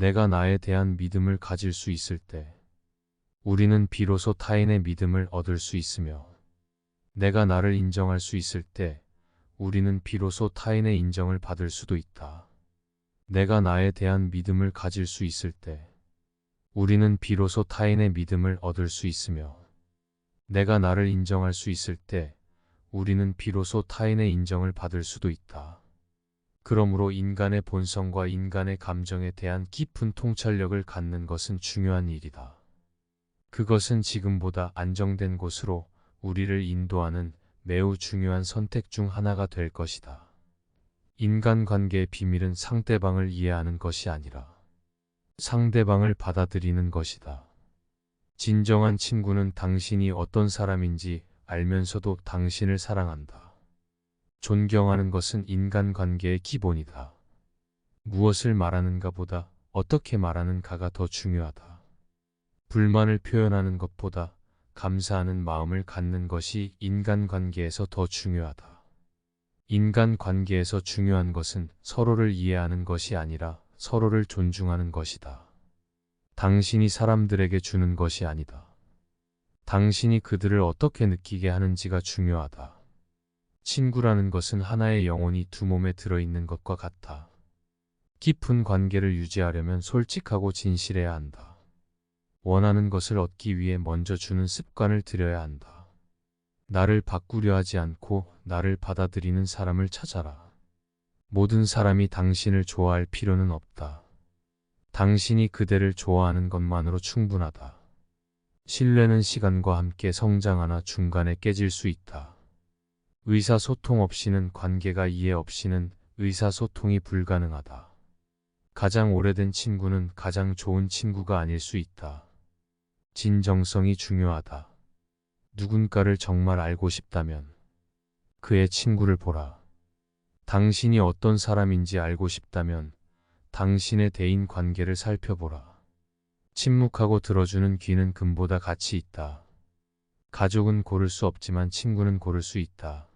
내가 나에 대한 믿음을 가질 수 있을 때 우리는 비로소 타인의 믿음을 얻을 수 있으며, 내가 나를 인정할 수 있을 때 우리는 비로소 타인의 인정을 받을 수도 있다. 내가 나에 대한 믿음을 가질 수 있을 때 우리는 비로소 타인의 믿음을 얻을 수 있으며, 내가 나를 인정할 수 있을 때 우리는 비로소 타인의 인정을 받을 수도 있다. 그러므로 인간의 본성과 인간의 감정에 대한 깊은 통찰력을 갖는 것은 중요한 일이다. 그것은 지금보다 안정된 곳으로 우리를 인도하는 매우 중요한 선택 중 하나가 될 것이다. 인간관계의 비밀은 상대방을 이해하는 것이 아니라 상대방을 받아들이는 것이다. 진정한 친구는 당신이 어떤 사람인지 알면서도 당신을 사랑한다. 존경하는 것은 인간관계의 기본이다. 무엇을 말하는가 보다 어떻게 말하는가가 더 중요하다. 불만을 표현하는 것보다 감사하는 마음을 갖는 것이 인간관계에서 더 중요하다. 인간관계에서 중요한 것은 서로를 이해하는 것이 아니라 서로를 존중하는 것이다. 당신이 사람들에게 주는 것이 아니다. 당신이 그들을 어떻게 느끼게 하는지가 중요하다. 친구라는 것은 하나의 영혼이 두 몸에 들어있는 것과 같아. 깊은 관계를 유지하려면 솔직하고 진실해야 한다. 원하는 것을 얻기 위해 먼저 주는 습관을 들여야 한다. 나를 바꾸려 하지 않고 나를 받아들이는 사람을 찾아라. 모든 사람이 당신을 좋아할 필요는 없다. 당신이 그대를 좋아하는 것만으로 충분하다. 신뢰는 시간과 함께 성장하나 중간에 깨질 수 있다. 의사소통 없이는 관계가, 이해 없이는 의사소통이 불가능하다. 가장 오래된 친구는 가장 좋은 친구가 아닐 수 있다. 진정성이 중요하다. 누군가를 정말 알고 싶다면 그의 친구를 보라. 당신이 어떤 사람인지 알고 싶다면 당신의 대인 관계를 살펴보라. 침묵하고 들어주는 귀는 금보다 가치 있다. 가족은 고를 수 없지만 친구는 고를 수 있다.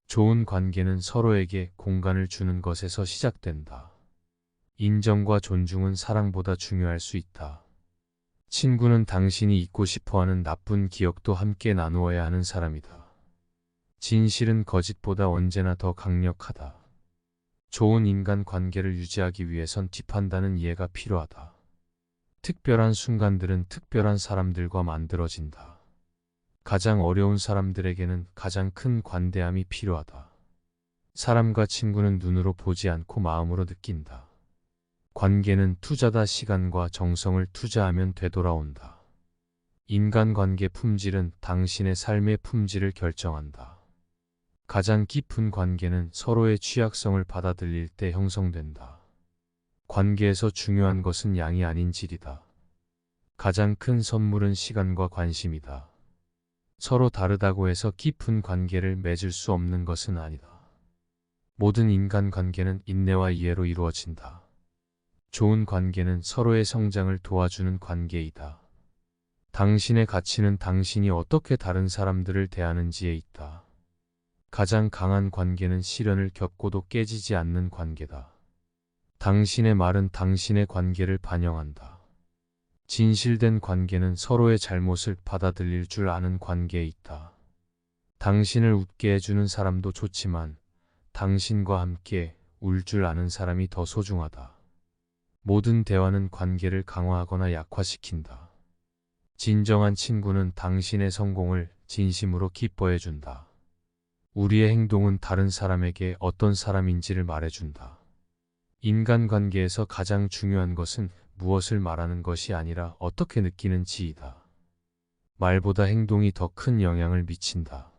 좋은 관계는 서로에게 공간을 주는 것에서 시작된다. 인정과 존중은 사랑보다 중요할 수 있다. 친구는 당신이 잊고 싶어하는 나쁜 기억도 함께 나누어야 하는 사람이다. 진실은 거짓보다 언제나 더 강력하다. 좋은 인간 관계를 유지하기 위해선 뒷판단은 이해가 필요하다. 특별한 순간들은 특별한 사람들과 만들어진다. 가장 어려운 사람들에게는 가장 큰 관대함이 필요하다. 사람과 친구는 눈으로 보지 않고 마음으로 느낀다. 관계는 투자다. 시간과 정성을 투자하면 되돌아온다. 인간관계 품질은 당신의 삶의 품질을 결정한다. 가장 깊은 관계는 서로의 취약성을 받아들일 때 형성된다. 관계에서 중요한 것은 양이 아닌 질이다. 가장 큰 선물은 시간과 관심이다. 서로 다르다고 해서 깊은 관계를 맺을 수 없는 것은 아니다. 모든 인간관계는 인내와 이해로 이루어진다. 좋은 관계는 서로의 성장을 도와주는 관계이다. 당신의 가치는 당신이 어떻게 다른 사람들을 대하는지에 있다. 가장 강한 관계는 시련을 겪고도 깨지지 않는 관계다. 당신의 말은 당신의 관계를 반영한다. 진실된 관계는 서로의 잘못을 받아들일 줄 아는 관계에 있다. 당신을 웃게 해주는 사람도 좋지만 당신과 함께 울 줄 아는 사람이 더 소중하다. 모든 대화는 관계를 강화하거나 약화시킨다. 진정한 친구는 당신의 성공을 진심으로 기뻐해준다. 우리의 행동은 다른 사람에게 어떤 사람인지를 말해준다. 인간관계에서 가장 중요한 것은 무엇을 말하는 것이 아니라 어떻게 느끼는지이다. 말보다 행동이 더 큰 영향을 미친다.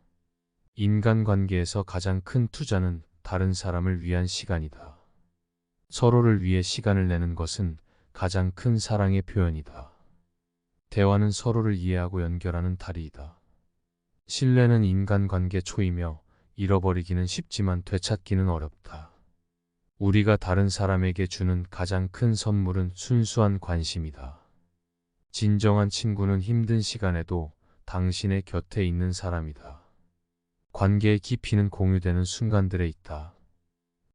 인간관계에서 가장 큰 투자는 다른 사람을 위한 시간이다. 서로를 위해 시간을 내는 것은 가장 큰 사랑의 표현이다. 대화는 서로를 이해하고 연결하는 다리이다. 신뢰는 인간관계 초이며 잃어버리기는 쉽지만 되찾기는 어렵다. 우리가 다른 사람에게 주는 가장 큰 선물은 순수한 관심이다. 진정한 친구는 힘든 시간에도 당신의 곁에 있는 사람이다. 관계의 깊이는 공유되는 순간들에 있다.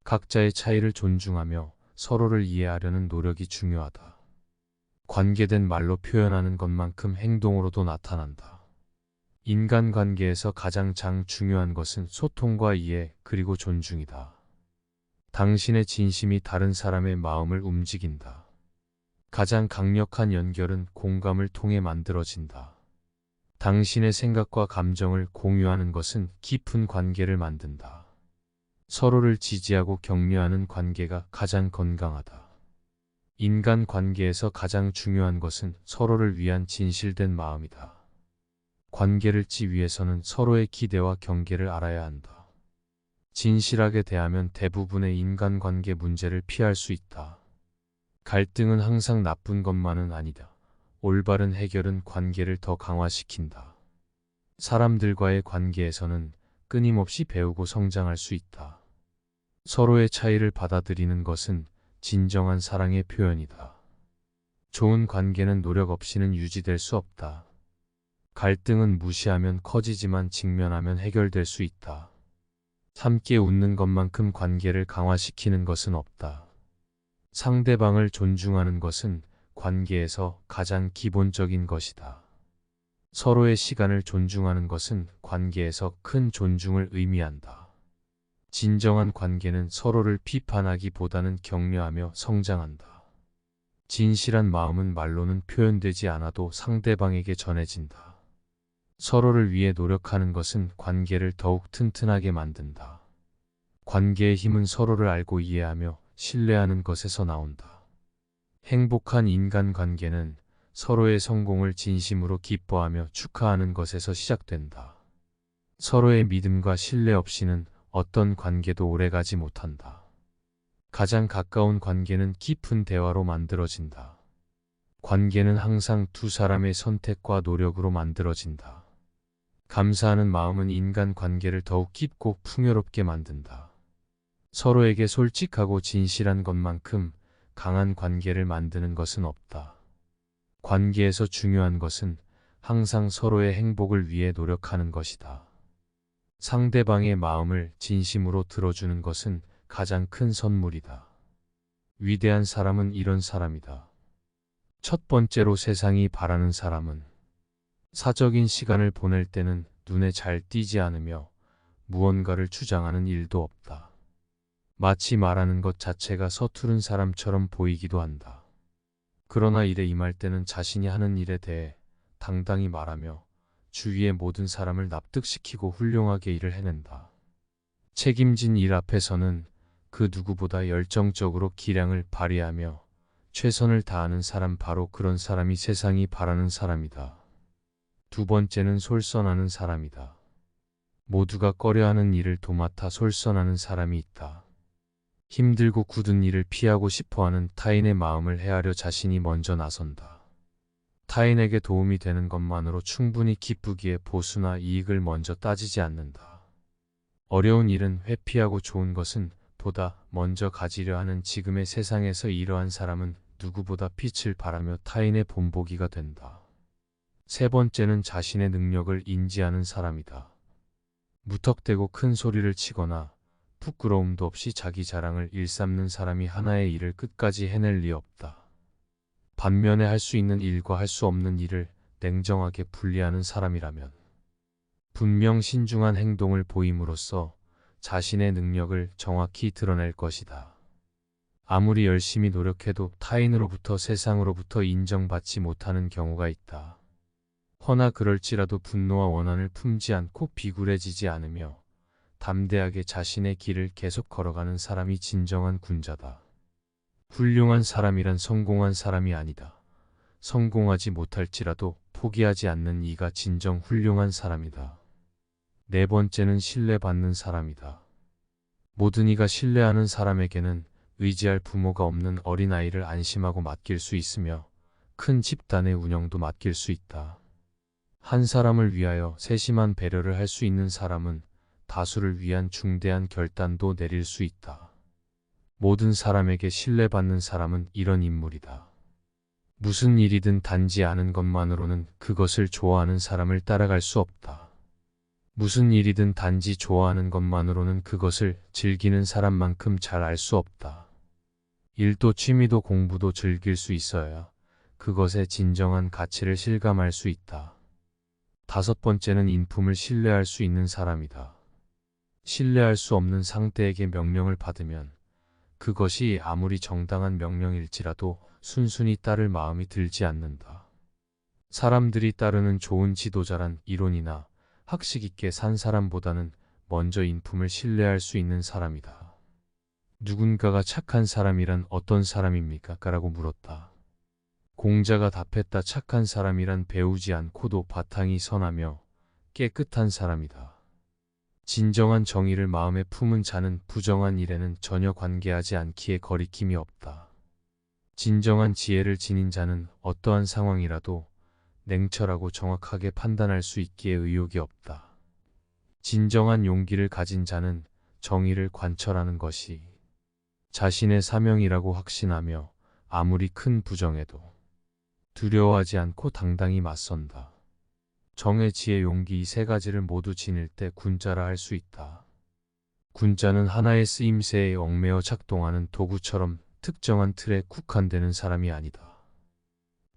각자의 차이를 존중하며 서로를 이해하려는 노력이 중요하다. 관계된 말로 표현하는 것만큼 행동으로도 나타난다. 인간관계에서 가장 중요한 것은 소통과 이해 그리고 존중이다. 당신의 진심이 다른 사람의 마음을 움직인다. 가장 강력한 연결은 공감을 통해 만들어진다. 당신의 생각과 감정을 공유하는 것은 깊은 관계를 만든다. 서로를 지지하고 격려하는 관계가 가장 건강하다. 인간 관계에서 가장 중요한 것은 서로를 위한 진실된 마음이다. 관계를 위해서는 서로의 기대와 경계를 알아야 한다. 진실하게 대하면 대부분의 인간관계 문제를 피할 수 있다. 갈등은 항상 나쁜 것만은 아니다. 올바른 해결은 관계를 더 강화시킨다. 사람들과의 관계에서는 끊임없이 배우고 성장할 수 있다. 서로의 차이를 받아들이는 것은 진정한 사랑의 표현이다. 좋은 관계는 노력 없이는 유지될 수 없다. 갈등은 무시하면 커지지만 직면하면 해결될 수 있다. 함께 웃는 것만큼 관계를 강화시키는 것은 없다. 상대방을 존중하는 것은 관계에서 가장 기본적인 것이다. 서로의 시간을 존중하는 것은 관계에서 큰 존중을 의미한다. 진정한 관계는 서로를 비판하기보다는 격려하며 성장한다. 진실한 마음은 말로는 표현되지 않아도 상대방에게 전해진다. 서로를 위해 노력하는 것은 관계를 더욱 튼튼하게 만든다. 관계의 힘은 서로를 알고 이해하며 신뢰하는 것에서 나온다. 행복한 인간관계는 서로의 성공을 진심으로 기뻐하며 축하하는 것에서 시작된다. 서로의 믿음과 신뢰 없이는 어떤 관계도 오래가지 못한다. 가장 가까운 관계는 깊은 대화로 만들어진다. 관계는 항상 두 사람의 선택과 노력으로 만들어진다. 감사하는 마음은 인간관계를 더욱 깊고 풍요롭게 만든다. 서로에게 솔직하고 진실한 것만큼 강한 관계를 만드는 것은 없다. 관계에서 중요한 것은 항상 서로의 행복을 위해 노력하는 것이다. 상대방의 마음을 진심으로 들어주는 것은 가장 큰 선물이다. 위대한 사람은 이런 사람이다. 첫 번째로 세상이 바라는 사람은 사적인 시간을 보낼 때는 눈에 잘 띄지 않으며 무언가를 주장하는 일도 없다. 마치 말하는 것 자체가 서투른 사람처럼 보이기도 한다. 그러나 일에 임할 때는 자신이 하는 일에 대해 당당히 말하며 주위의 모든 사람을 납득시키고 훌륭하게 일을 해낸다. 책임진 일 앞에서는 그 누구보다 열정적으로 기량을 발휘하며 최선을 다하는 사람, 바로 그런 사람이 세상이 바라는 사람이다. 두 번째는 솔선하는 사람이다. 모두가 꺼려하는 일을 도맡아 솔선하는 사람이 있다. 힘들고 굳은 일을 피하고 싶어하는 타인의 마음을 헤아려 자신이 먼저 나선다. 타인에게 도움이 되는 것만으로 충분히 기쁘기에 보수나 이익을 먼저 따지지 않는다. 어려운 일은 회피하고 좋은 것은 보다 먼저 가지려 하는 지금의 세상에서 이러한 사람은 누구보다 빛을 발하며 타인의 본보기가 된다. 세 번째는 자신의 능력을 인지하는 사람이다. 무턱대고 큰 소리를 치거나 부끄러움도 없이 자기 자랑을 일삼는 사람이 하나의 일을 끝까지 해낼 리 없다. 반면에 할 수 있는 일과 할 수 없는 일을 냉정하게 분리하는 사람이라면 분명 신중한 행동을 보임으로써 자신의 능력을 정확히 드러낼 것이다. 아무리 열심히 노력해도 타인으로부터, 세상으로부터 인정받지 못하는 경우가 있다. 허나 그럴지라도 분노와 원한을 품지 않고 비굴해지지 않으며 담대하게 자신의 길을 계속 걸어가는 사람이 진정한 군자다. 훌륭한 사람이란 성공한 사람이 아니다. 성공하지 못할지라도 포기하지 않는 이가 진정 훌륭한 사람이다. 네 번째는 신뢰받는 사람이다. 모든 이가 신뢰하는 사람에게는 의지할 부모가 없는 어린아이를 안심하고 맡길 수 있으며 큰 집단의 운영도 맡길 수 있다. 한 사람을 위하여 세심한 배려를 할 수 있는 사람은 다수를 위한 중대한 결단도 내릴 수 있다. 모든 사람에게 신뢰받는 사람은 이런 인물이다. 무슨 일이든 단지 아는 것만으로는 그것을 좋아하는 사람을 따라갈 수 없다. 무슨 일이든 단지 좋아하는 것만으로는 그것을 즐기는 사람만큼 잘 알 수 없다. 일도 취미도 공부도 즐길 수 있어야 그것의 진정한 가치를 실감할 수 있다. 다섯 번째는 인품을 신뢰할 수 있는 사람이다. 신뢰할 수 없는 상대에게 명령을 받으면 그것이 아무리 정당한 명령일지라도 순순히 따를 마음이 들지 않는다. 사람들이 따르는 좋은 지도자란 이론이나 학식 있게 산 사람보다는 먼저 인품을 신뢰할 수 있는 사람이다. 누군가가 착한 사람이란 어떤 사람입니까? 라고 물었다. 공자가 답했다. 착한 사람이란 배우지 않고도 바탕이 선하며 깨끗한 사람이다. 진정한 정의를 마음에 품은 자는 부정한 일에는 전혀 관계하지 않기에 거리낌이 없다. 진정한 지혜를 지닌 자는 어떠한 상황이라도 냉철하고 정확하게 판단할 수 있기에 의욕이 없다. 진정한 용기를 가진 자는 정의를 관철하는 것이 자신의 사명이라고 확신하며 아무리 큰 부정에도 두려워하지 않고 당당히 맞선다. 정의, 지혜, 용기 이 세 가지를 모두 지닐 때 군자라 할 수 있다. 군자는 하나의 쓰임새에 얽매여 작동하는 도구처럼 특정한 틀에 국한되는 사람이 아니다.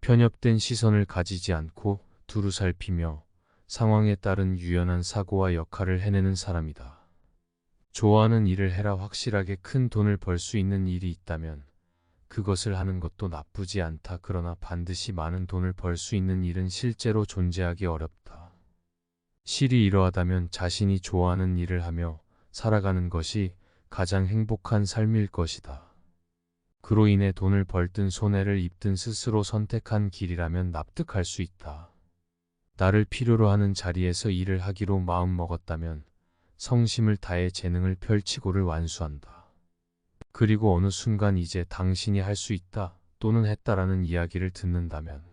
편협된 시선을 가지지 않고 두루 살피며 상황에 따른 유연한 사고와 역할을 해내는 사람이다. 좋아하는 일을 해라. 확실하게 큰 돈을 벌 수 있는 일이 있다면 그것을 하는 것도 나쁘지 않다. 그러나 반드시 많은 돈을 벌 수 있는 일은 실제로 존재하기 어렵다. 실이 이러하다면 자신이 좋아하는 일을 하며 살아가는 것이 가장 행복한 삶일 것이다. 그로 인해 돈을 벌든 손해를 입든 스스로 선택한 길이라면 납득할 수 있다. 나를 필요로 하는 자리에서 일을 하기로 마음먹었다면 성심을 다해 재능을 펼치고를 완수한다. 그리고 어느 순간 이제 당신이 할 수 있다 또는 했다라는 이야기를 듣는다면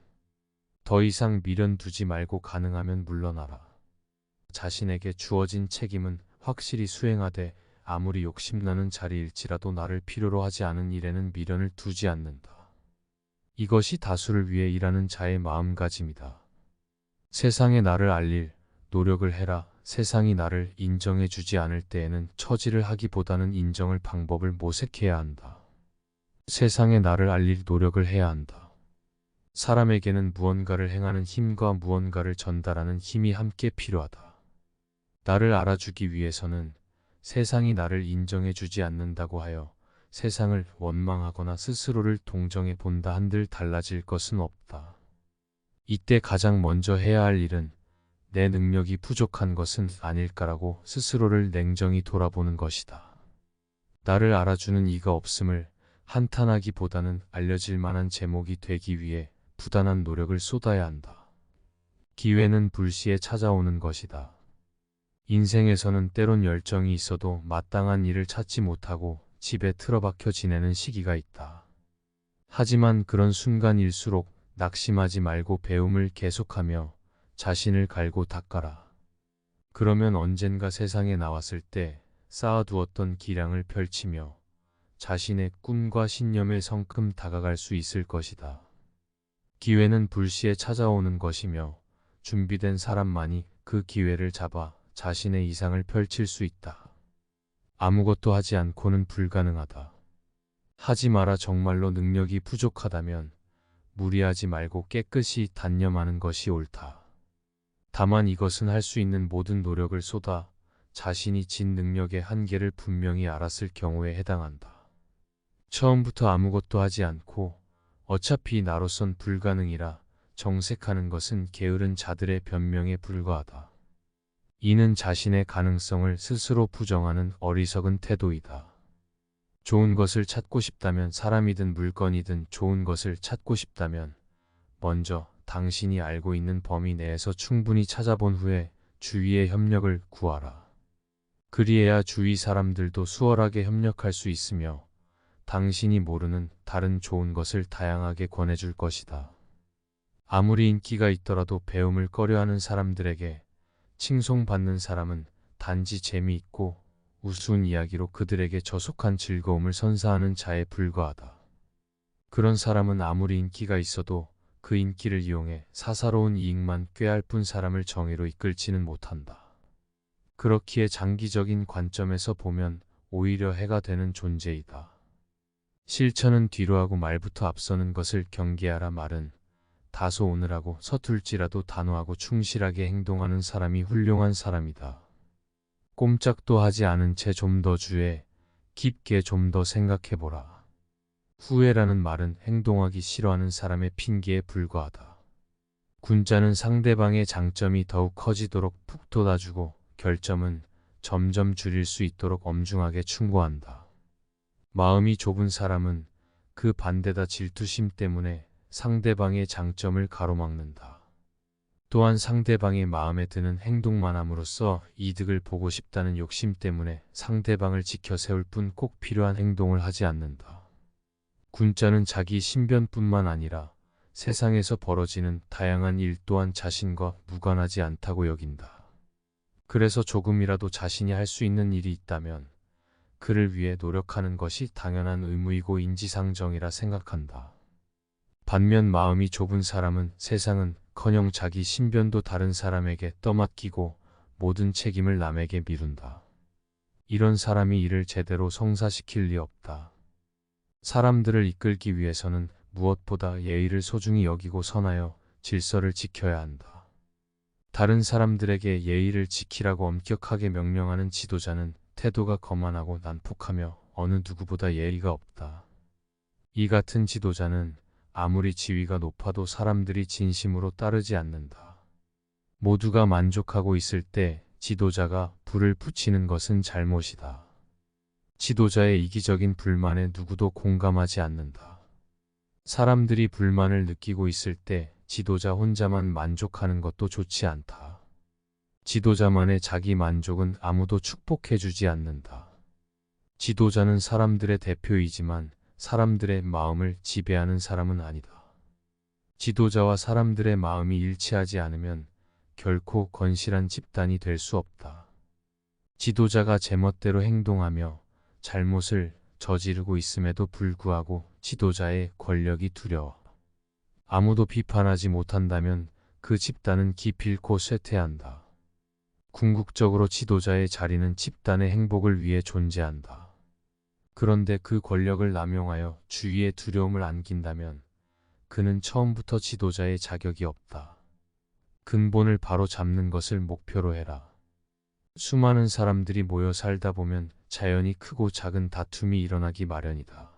더 이상 미련 두지 말고 가능하면 물러나라. 자신에게 주어진 책임은 확실히 수행하되 아무리 욕심나는 자리일지라도 나를 필요로 하지 않은 일에는 미련을 두지 않는다. 이것이 다수를 위해 일하는 자의 마음가짐이다. 세상에 나를 알릴 노력을 해라. 세상이 나를 인정해 주지 않을 때에는 처지를 하기보다는 인정을 방법을 모색해야 한다. 세상에 나를 알릴 노력을 해야 한다. 사람에게는 무언가를 행하는 힘과 무언가를 전달하는 힘이 함께 필요하다. 나를 알아주기 위해서는 세상이 나를 인정해 주지 않는다고 하여 세상을 원망하거나 스스로를 동정해 본다 한들 달라질 것은 없다. 이때 가장 먼저 해야 할 일은 내 능력이 부족한 것은 아닐까라고 스스로를 냉정히 돌아보는 것이다. 나를 알아주는 이가 없음을 한탄하기보다는 알려질 만한 제목이 되기 위해 부단한 노력을 쏟아야 한다. 기회는 불시에 찾아오는 것이다. 인생에서는 때론 열정이 있어도 마땅한 일을 찾지 못하고 집에 틀어박혀 지내는 시기가 있다. 하지만 그런 순간일수록 낙심하지 말고 배움을 계속하며 자신을 갈고 닦아라. 그러면 언젠가 세상에 나왔을 때 쌓아두었던 기량을 펼치며 자신의 꿈과 신념에 성큼 다가갈 수 있을 것이다. 기회는 불시에 찾아오는 것이며 준비된 사람만이 그 기회를 잡아 자신의 이상을 펼칠 수 있다. 아무것도 하지 않고는 불가능하다. 하지 마라. 정말로 능력이 부족하다면 무리하지 말고 깨끗이 단념하는 것이 옳다. 다만 이것은 할 수 있는 모든 노력을 쏟아 자신이 진 능력의 한계를 분명히 알았을 경우에 해당한다. 처음부터 아무것도 하지 않고 어차피 나로선 불가능이라 정색하는 것은 게으른 자들의 변명에 불과하다. 이는 자신의 가능성을 스스로 부정하는 어리석은 태도이다. 좋은 것을 찾고 싶다면 사람이든 물건이든 좋은 것을 찾고 싶다면 먼저 당신이 알고 있는 범위 내에서 충분히 찾아본 후에 주위의 협력을 구하라. 그리해야 주위 사람들도 수월하게 협력할 수 있으며 당신이 모르는 다른 좋은 것을 다양하게 권해줄 것이다. 아무리 인기가 있더라도 배움을 꺼려하는 사람들에게 칭송받는 사람은 단지 재미있고 우스운 이야기로 그들에게 저속한 즐거움을 선사하는 자에 불과하다. 그런 사람은 아무리 인기가 있어도 그 인기를 이용해 사사로운 이익만 꾀할 뿐 사람을 정의로 이끌지는 못한다. 그렇기에 장기적인 관점에서 보면 오히려 해가 되는 존재이다. 실천은 뒤로 하고 말부터 앞서는 것을 경계하라. 말은 다소 오늘하고 서툴지라도 단호하고 충실하게 행동하는 사람이 훌륭한 사람이다. 꼼짝도 하지 않은 채 좀 더 주의 깊게 좀 더 생각해보라. 후회라는 말은 행동하기 싫어하는 사람의 핑계에 불과하다. 군자는 상대방의 장점이 더욱 커지도록 푹 돋아주고 결점은 점점 줄일 수 있도록 엄중하게 충고한다. 마음이 좁은 사람은 그 반대다 질투심 때문에 상대방의 장점을 가로막는다. 또한 상대방의 마음에 드는 행동만 함으로써 이득을 보고 싶다는 욕심 때문에 상대방을 지켜 세울 뿐 꼭 필요한 행동을 하지 않는다. 군자는 자기 신변뿐만 아니라 세상에서 벌어지는 다양한 일 또한 자신과 무관하지 않다고 여긴다. 그래서 조금이라도 자신이 할 수 있는 일이 있다면 그를 위해 노력하는 것이 당연한 의무이고 인지상정이라 생각한다. 반면 마음이 좁은 사람은 세상은커녕 자기 신변도 다른 사람에게 떠맡기고 모든 책임을 남에게 미룬다. 이런 사람이 일을 제대로 성사시킬 리 없다. 사람들을 이끌기 위해서는 무엇보다 예의를 소중히 여기고 선하여 질서를 지켜야 한다. 다른 사람들에게 예의를 지키라고 엄격하게 명령하는 지도자는 태도가 거만하고 난폭하며 어느 누구보다 예의가 없다. 이 같은 지도자는 아무리 지위가 높아도 사람들이 진심으로 따르지 않는다. 모두가 만족하고 있을 때 지도자가 불을 붙이는 것은 잘못이다. 지도자의 이기적인 불만에 누구도 공감하지 않는다. 사람들이 불만을 느끼고 있을 때 지도자 혼자만 만족하는 것도 좋지 않다. 지도자만의 자기 만족은 아무도 축복해주지 않는다. 지도자는 사람들의 대표이지만 사람들의 마음을 지배하는 사람은 아니다. 지도자와 사람들의 마음이 일치하지 않으면 결코 건실한 집단이 될 수 없다. 지도자가 제멋대로 행동하며 잘못을 저지르고 있음에도 불구하고 지도자의 권력이 두려워 아무도 비판하지 못한다면 그 집단은 기필코 쇠퇴한다. 궁극적으로 지도자의 자리는 집단의 행복을 위해 존재한다. 그런데 그 권력을 남용하여 주위에 두려움을 안긴다면 그는 처음부터 지도자의 자격이 없다. 근본을 바로 잡는 것을 목표로 해라. 수많은 사람들이 모여 살다 보면 자연히 크고 작은 다툼이 일어나기 마련이다.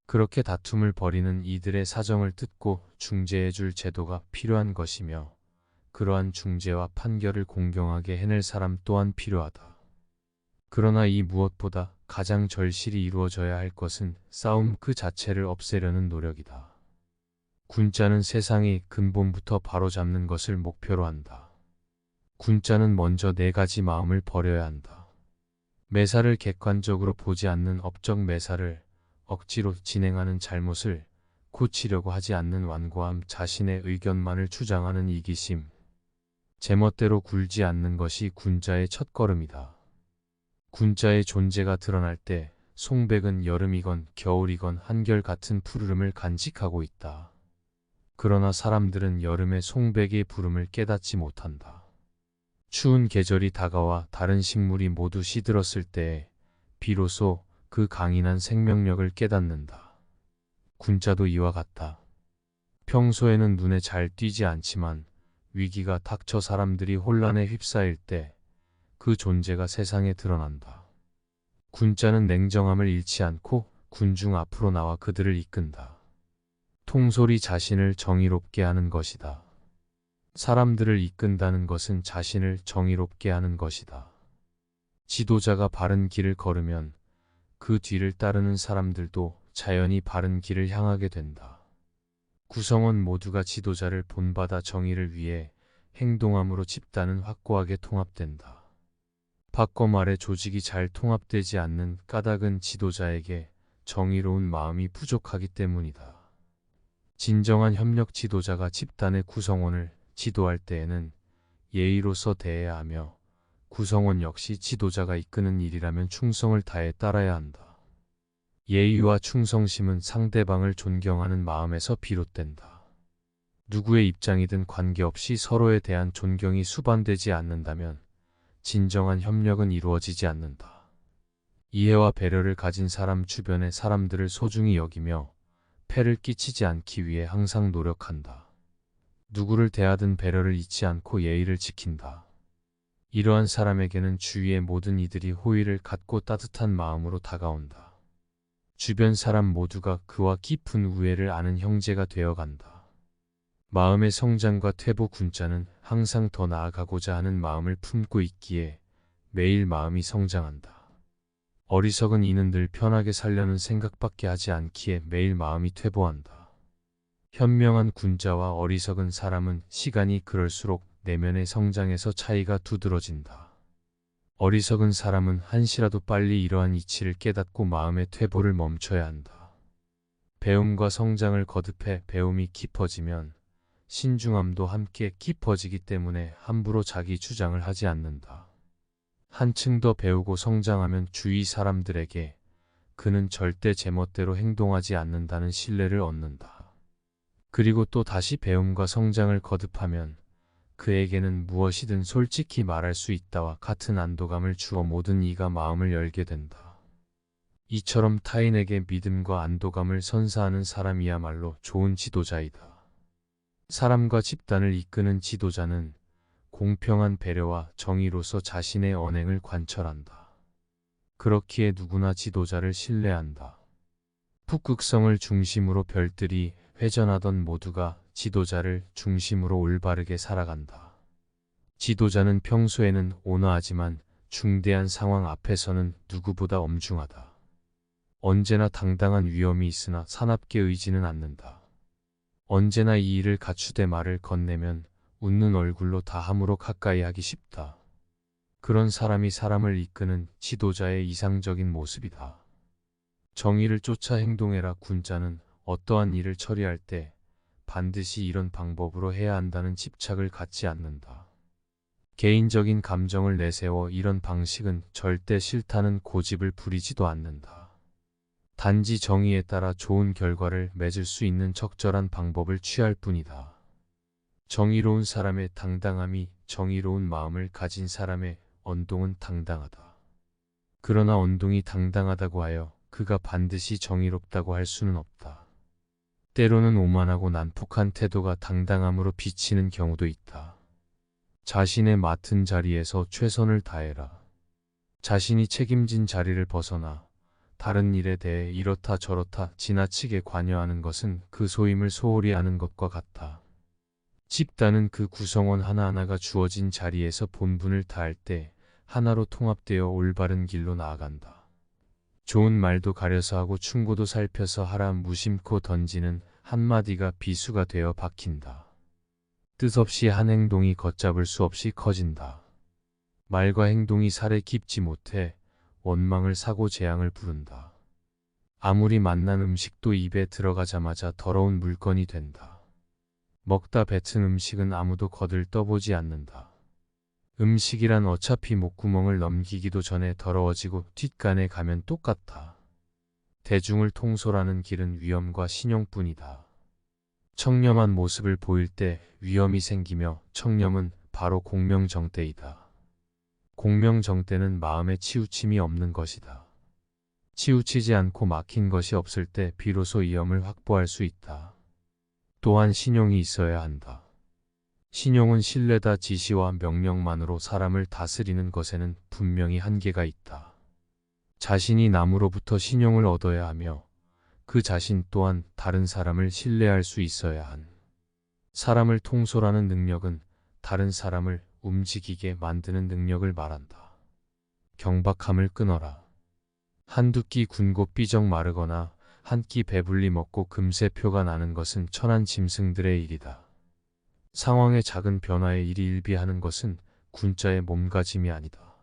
그렇게 다툼을 벌이는 이들의 사정을 듣고 중재해줄 제도가 필요한 것이며 그러한 중재와 판결을 공정하게 해낼 사람 또한 필요하다. 그러나 이 무엇보다 가장 절실히 이루어져야 할 것은 싸움 그 자체를 없애려는 노력이다. 군자는 세상의 근본부터 바로잡는 것을 목표로 한다. 군자는 먼저 4가지 마음을 버려야 한다. 매사를 객관적으로 보지 않는 업적 매사를 억지로 진행하는 잘못을 고치려고 하지 않는 완고함 자신의 의견만을 주장하는 이기심 제멋대로 굴지 않는 것이 군자의 첫걸음이다. 군자의 존재가 드러날 때 송백은 여름이건 겨울이건 한결같은 푸르름을 간직하고 있다. 그러나 사람들은 여름의 송백의 부름을 깨닫지 못한다. 추운 계절이 다가와 다른 식물이 모두 시들었을 때에 비로소 그 강인한 생명력을 깨닫는다. 군자도 이와 같다. 평소에는 눈에 잘 띄지 않지만 위기가 닥쳐 사람들이 혼란에 휩싸일 때 그 존재가 세상에 드러난다. 군자는 냉정함을 잃지 않고 군중 앞으로 나와 그들을 이끈다. 통솔이 자신을 정의롭게 하는 것이다. 사람들을 이끈다는 것은 자신을 정의롭게 하는 것이다. 지도자가 바른 길을 걸으면 그 뒤를 따르는 사람들도 자연히 바른 길을 향하게 된다. 구성원 모두가 지도자를 본받아 정의를 위해 행동함으로 집단은 확고하게 통합된다. 바꿔 말해 조직이 잘 통합되지 않는 까닭은 지도자에게 정의로운 마음이 부족하기 때문이다. 진정한 협력 지도자가 집단의 구성원을 지도할 때에는 예의로서 대해야 하며 구성원 역시 지도자가 이끄는 일이라면 충성을 다해 따라야 한다. 예의와 충성심은 상대방을 존경하는 마음에서 비롯된다. 누구의 입장이든 관계없이 서로에 대한 존경이 수반되지 않는다면 진정한 협력은 이루어지지 않는다. 이해와 배려를 가진 사람, 주변의 사람들을 소중히 여기며 폐를 끼치지 않기 위해 항상 노력한다. 누구를 대하든 배려를 잊지 않고 예의를 지킨다. 이러한 사람에게는 주위의 모든 이들이 호의를 갖고 따뜻한 마음으로 다가온다. 주변 사람 모두가 그와 깊은 우애를 아는 형제가 되어간다. 마음의 성장과 퇴보, 군자는 항상 더 나아가고자 하는 마음을 품고 있기에 매일 마음이 성장한다. 어리석은 이는 늘 편하게 살려는 생각밖에 하지 않기에 매일 마음이 퇴보한다. 현명한 군자와 어리석은 사람은 시간이 그럴수록 내면의 성장에서 차이가 두드러진다. 어리석은 사람은 한시라도 빨리 이러한 이치를 깨닫고 마음의 퇴보를 멈춰야 한다. 배움과 성장을 거듭해 배움이 깊어지면 신중함도 함께 깊어지기 때문에 함부로 자기 주장을 하지 않는다. 한층 더 배우고 성장하면 주위 사람들에게 그는 절대 제멋대로 행동하지 않는다는 신뢰를 얻는다. 그리고 또 다시 배움과 성장을 거듭하면 그에게는 무엇이든 솔직히 말할 수 있다와 같은 안도감을 주어 모든 이가 마음을 열게 된다. 이처럼 타인에게 믿음과 안도감을 선사하는 사람이야말로 좋은 지도자이다. 사람과 집단을 이끄는 지도자는 공평한 배려와 정의로서 자신의 언행을 관철한다. 그렇기에 누구나 지도자를 신뢰한다. 북극성을 중심으로 별들이 회전하던 모두가 지도자를 중심으로 올바르게 살아간다. 지도자는 평소에는 온화하지만 중대한 상황 앞에서는 누구보다 엄중하다. 언제나 당당한 위엄이 있으나 사납게 의지는 않는다. 언제나 이의를 갖추되 말을 건네면 웃는 얼굴로 다함으로 가까이 하기 쉽다. 그런 사람이 사람을 이끄는 지도자의 이상적인 모습이다. 정의를 쫓아 행동해라. 군자는 어떠한 일을 처리할 때 반드시 이런 방법으로 해야 한다는 집착을 갖지 않는다. 개인적인 감정을 내세워 이런 방식은 절대 싫다는 고집을 부리지도 않는다. 단지 정의에 따라 좋은 결과를 맺을 수 있는 적절한 방법을 취할 뿐이다. 정의로운 사람의 당당함이 정의로운 마음을 가진 사람의 언동은 당당하다. 그러나 언동이 당당하다고 하여 그가 반드시 정의롭다고 할 수는 없다. 때로는 오만하고 난폭한 태도가 당당함으로 비치는 경우도 있다. 자신의 맡은 자리에서 최선을 다해라. 자신이 책임진 자리를 벗어나 다른 일에 대해 이렇다 저렇다 지나치게 관여하는 것은 그 소임을 소홀히 하는 것과 같다. 집단은 그 구성원 하나하나가 주어진 자리에서 본분을 다할 때 하나로 통합되어 올바른 길로 나아간다. 좋은 말도 가려서 하고 충고도 살펴서 하라. 무심코 던지는 한마디가 비수가 되어 박힌다. 뜻없이 한 행동이 걷잡을 수 없이 커진다. 말과 행동이 살에 깊지 못해 원망을 사고 재앙을 부른다. 아무리 맛난 음식도 입에 들어가자마자 더러운 물건이 된다. 먹다 뱉은 음식은 아무도 거들떠보지 않는다. 음식이란 어차피 목구멍을 넘기기도 전에 더러워지고 뒷간에 가면 똑같다. 대중을 통솔하는 길은 위엄과 신용뿐이다. 청렴한 모습을 보일 때 위엄이 생기며 청렴은 바로 공명정대이다. 공명정대는 마음에 치우침이 없는 것이다. 치우치지 않고 막힌 것이 없을 때 비로소 위엄을 확보할 수 있다. 또한 신용이 있어야 한다. 신용은 신뢰다. 지시와 명령만으로 사람을 다스리는 것에는 분명히 한계가 있다. 자신이 남으로부터 신용을 얻어야 하며 그 자신 또한 다른 사람을 신뢰할 수 있어야 한. 사람을 통솔하는 능력은 다른 사람을 움직이게 만드는 능력을 말한다. 경박함을 끊어라. 한두 끼 굶고 삐적 마르거나 한 끼 배불리 먹고 금세 표가 나는 것은 천한 짐승들의 일이다. 상황의 작은 변화에 일희일비하는 것은 군자의 몸가짐이 아니다.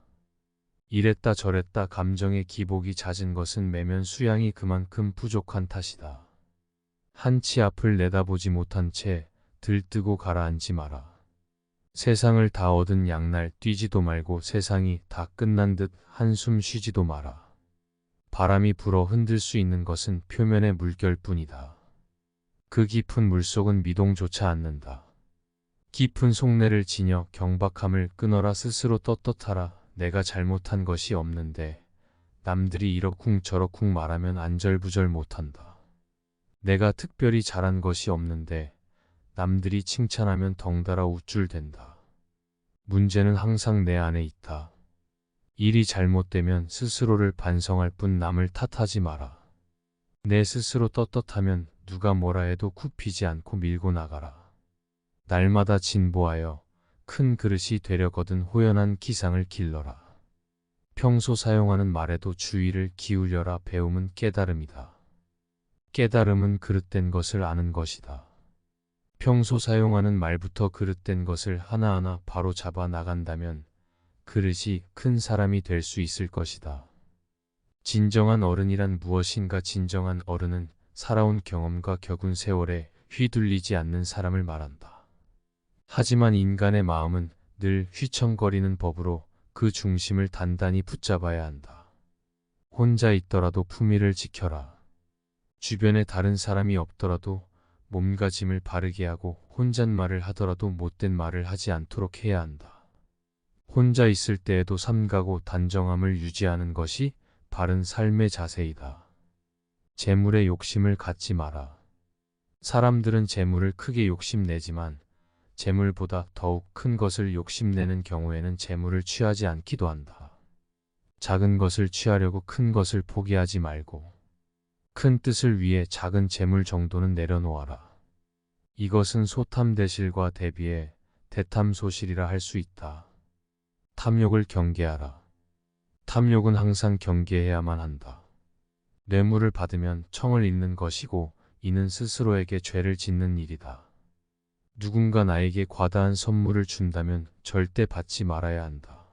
이랬다 저랬다 감정의 기복이 잦은 것은 내면 수양이 그만큼 부족한 탓이다. 한치 앞을 내다보지 못한 채 들뜨고 가라앉지 마라. 세상을 다 얻은 양날 뛰지도 말고 세상이 다 끝난 듯 한숨 쉬지도 마라. 바람이 불어 흔들 수 있는 것은 표면의 물결뿐이다. 그 깊은 물속은 미동조차 않는다. 깊은 속내를 지녀 경박함을 끊어라. 스스로 떳떳하라. 내가 잘못한 것이 없는데 남들이 이러쿵 저러쿵 말하면 안절부절 못한다. 내가 특별히 잘한 것이 없는데 남들이 칭찬하면 덩달아 우쭐댄다. 문제는 항상 내 안에 있다. 일이 잘못되면 스스로를 반성할 뿐 남을 탓하지 마라. 내 스스로 떳떳하면 누가 뭐라 해도 굽히지 않고 밀고 나가라. 날마다 진보하여 큰 그릇이 되려거든 호연한 기상을 길러라. 평소 사용하는 말에도 주의를 기울여라. 배움은 깨달음이다. 깨달음은 그릇된 것을 아는 것이다. 평소 사용하는 말부터 그릇된 것을 하나하나 바로 잡아 나간다면 그릇이 큰 사람이 될 수 있을 것이다. 진정한 어른이란 무엇인가? 진정한 어른은 살아온 경험과 격은 세월에 휘둘리지 않는 사람을 말한다. 하지만 인간의 마음은 늘 휘청거리는 법으로 그 중심을 단단히 붙잡아야 한다. 혼자 있더라도 품위를 지켜라. 주변에 다른 사람이 없더라도 몸가짐을 바르게 하고 혼잣말을 하더라도 못된 말을 하지 않도록 해야 한다. 혼자 있을 때에도 삼가고 단정함을 유지하는 것이 바른 삶의 자세이다. 재물에 욕심을 갖지 마라. 사람들은 재물을 크게 욕심내지만 재물보다 더욱 큰 것을 욕심내는 경우에는 재물을 취하지 않기도 한다. 작은 것을 취하려고 큰 것을 포기하지 말고 큰 뜻을 위해 작은 재물 정도는 내려놓아라. 이것은 소탐대실과 대비해 대탐소실이라 할 수 있다. 탐욕을 경계하라. 탐욕은 항상 경계해야만 한다. 뇌물을 받으면 청을 잃는 것이고 이는 스스로에게 죄를 짓는 일이다. 누군가 나에게 과다한 선물을 준다면 절대 받지 말아야 한다.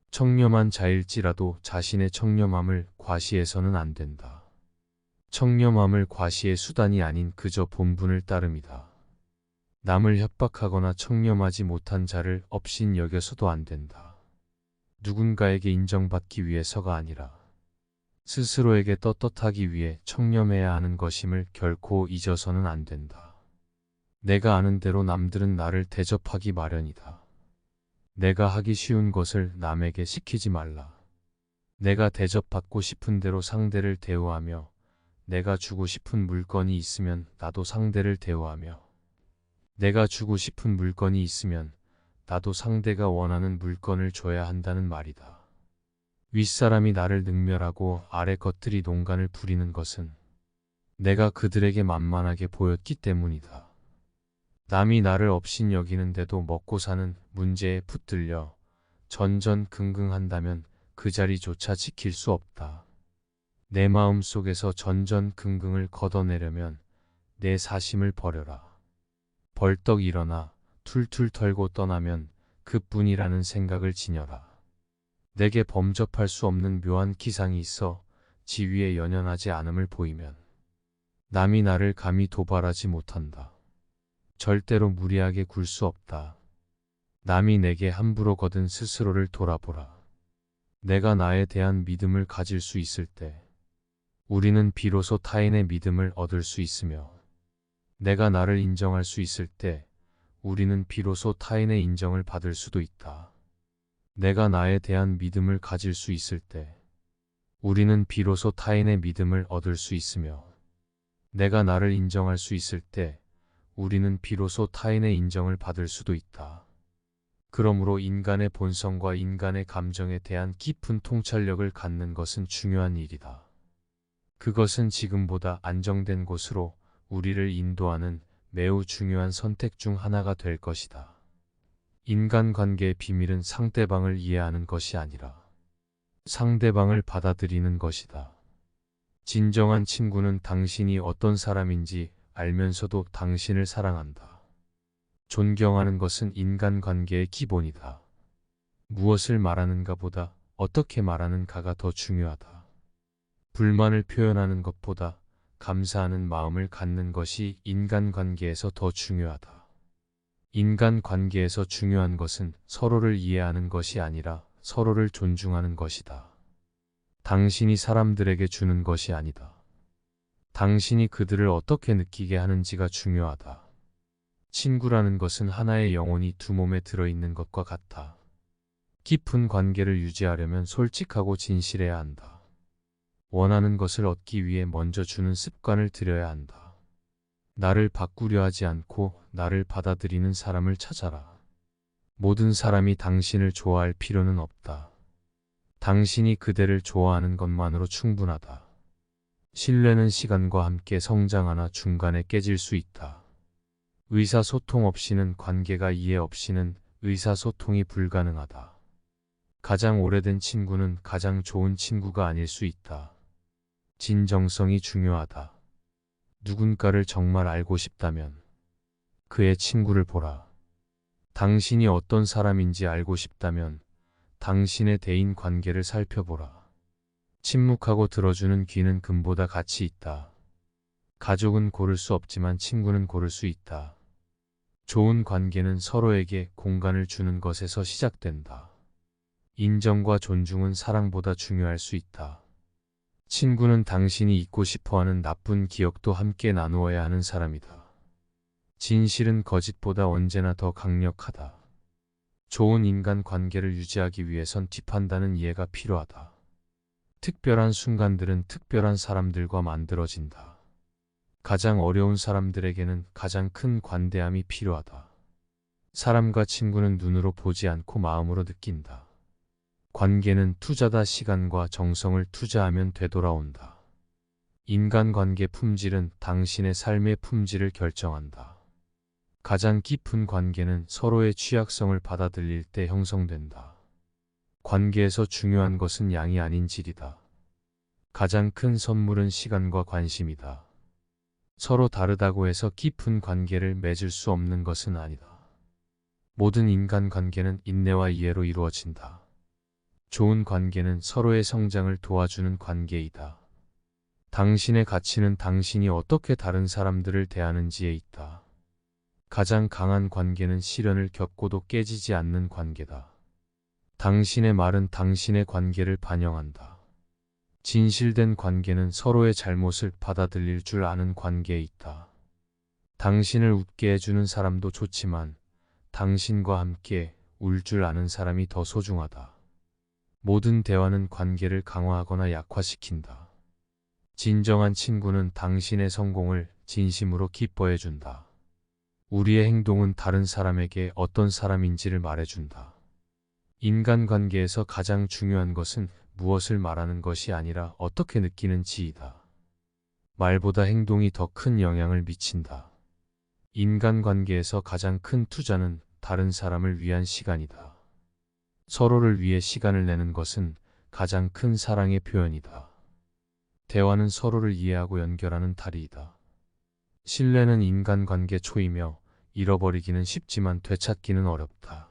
청렴한 자일지라도 자신의 청렴함을 과시해서는 안 된다. 청렴함을 과시의 수단이 아닌 그저 본분을 따름이다. 남을 협박하거나 청렴하지 못한 자를 업신 여겨서도 안 된다. 누군가에게 인정받기 위해서가 아니라 스스로에게 떳떳하기 위해 청렴해야 하는 것임을 결코 잊어서는 안 된다. 내가 아는 대로 남들은 나를 대접하기 마련이다. 내가 하기 쉬운 것을 남에게 시키지 말라. 내가 대접받고 싶은 대로 상대를 대우하며 내가 주고 싶은 물건이 있으면 나도 상대를 대우하며 내가 주고 싶은 물건이 있으면 나도 상대가 원하는 물건을 줘야 한다는 말이다. 윗사람이 나를 능멸하고 아래 것들이 농간을 부리는 것은 내가 그들에게 만만하게 보였기 때문이다. 남이 나를 업신 여기는데도 먹고 사는 문제에 붙들려 전전긍긍한다면 그 자리조차 지킬 수 없다. 내 마음 속에서 전전긍긍을 걷어내려면 내 사심을 버려라. 벌떡 일어나 툴툴 털고 떠나면 그뿐이라는 생각을 지녀라. 내게 범접할 수 없는 묘한 기상이 있어 지위에 연연하지 않음을 보이면 남이 나를 감히 도발하지 못한다. 절대로 무리하게 굴 수 없다. 남이 내게 함부로 거든 스스로를 돌아보라. 내가 나에 대한 믿음을 가질 수 있을 때 우리는 비로소 타인의 믿음을 얻을 수 있으며 내가 나를 인정할 수 있을 때 우리는 비로소 타인의 인정을 받을 수도 있다. 내가 나에 대한 믿음을 가질 수 있을 때 우리는 비로소 타인의 믿음을 얻을 수 있으며 내가 나를 인정할 수 있을 때 우리는 비로소 타인의 인정을 받을 수도 있다. 그러므로 인간의 본성과 인간의 감정에 대한 깊은 통찰력을 갖는 것은 중요한 일이다. 그것은 지금보다 안정된 곳으로 우리를 인도하는 매우 중요한 선택 중 하나가 될 것이다. 인간관계의 비밀은 상대방을 이해하는 것이 아니라 상대방을 받아들이는 것이다. 진정한 친구는 당신이 어떤 사람인지 알면서도 당신을 사랑한다. 존경하는 것은 인간관계의 기본이다. 무엇을 말하는가 보다 어떻게 말하는가가 더 중요하다. 불만을 표현하는 것보다 감사하는 마음을 갖는 것이 인간관계에서 더 중요하다. 인간관계에서 중요한 것은 서로를 이해하는 것이 아니라 서로를 존중하는 것이다. 당신이 사람들에게 주는 것이 아니다. 당신이 그들을 어떻게 느끼게 하는지가 중요하다. 친구라는 것은 하나의 영혼이 두 몸에 들어있는 것과 같다. 깊은 관계를 유지하려면 솔직하고 진실해야 한다. 원하는 것을 얻기 위해 먼저 주는 습관을 들여야 한다. 나를 바꾸려 하지 않고 나를 받아들이는 사람을 찾아라. 모든 사람이 당신을 좋아할 필요는 없다. 당신이 그대를 좋아하는 것만으로 충분하다. 신뢰는 시간과 함께 성장하나 중간에 깨질 수 있다. 의사소통 없이는 관계가 이해 없이는 의사소통이 불가능하다. 가장 오래된 친구는 가장 좋은 친구가 아닐 수 있다. 진정성이 중요하다. 누군가를 정말 알고 싶다면 그의 친구를 보라. 당신이 어떤 사람인지 알고 싶다면 당신의 대인 관계를 살펴보라. 침묵하고 들어주는 귀는 금보다 가치 있다. 가족은 고를 수 없지만 친구는 고를 수 있다. 좋은 관계는 서로에게 공간을 주는 것에서 시작된다. 인정과 존중은 사랑보다 중요할 수 있다. 친구는 당신이 잊고 싶어하는 나쁜 기억도 함께 나누어야 하는 사람이다. 진실은 거짓보다 언제나 더 강력하다. 좋은 인간 관계를 유지하기 위해선 뒷판단은 이해가 필요하다. 특별한 순간들은 특별한 사람들과 만들어진다. 가장 어려운 사람들에게는 가장 큰 관대함이 필요하다. 사람과 친구는 눈으로 보지 않고 마음으로 느낀다. 관계는 투자다. 시간과 정성을 투자하면 되돌아온다. 인간관계 품질은 당신의 삶의 품질을 결정한다. 가장 깊은 관계는 서로의 취약성을 받아들일 때 형성된다. 관계에서 중요한 것은 양이 아닌 질이다. 가장 큰 선물은 시간과 관심이다. 서로 다르다고 해서 깊은 관계를 맺을 수 없는 것은 아니다. 모든 인간관계는 인내와 이해로 이루어진다. 좋은 관계는 서로의 성장을 도와주는 관계이다. 당신의 가치는 당신이 어떻게 다른 사람들을 대하는지에 있다. 가장 강한 관계는 시련을 겪고도 깨지지 않는 관계다. 당신의 말은 당신의 관계를 반영한다. 진실된 관계는 서로의 잘못을 받아들일 줄 아는 관계에 있다. 당신을 웃게 해주는 사람도 좋지만 당신과 함께 울 줄 아는 사람이 더 소중하다. 모든 대화는 관계를 강화하거나 약화시킨다. 진정한 친구는 당신의 성공을 진심으로 기뻐해준다. 우리의 행동은 다른 사람에게 어떤 사람인지를 말해준다. 인간관계에서 가장 중요한 것은 무엇을 말하는 것이 아니라 어떻게 느끼는지이다. 말보다 행동이 더 큰 영향을 미친다. 인간관계에서 가장 큰 투자는 다른 사람을 위한 시간이다. 서로를 위해 시간을 내는 것은 가장 큰 사랑의 표현이다. 대화는 서로를 이해하고 연결하는 다리이다. 신뢰는 인간관계 초이며 잃어버리기는 쉽지만 되찾기는 어렵다.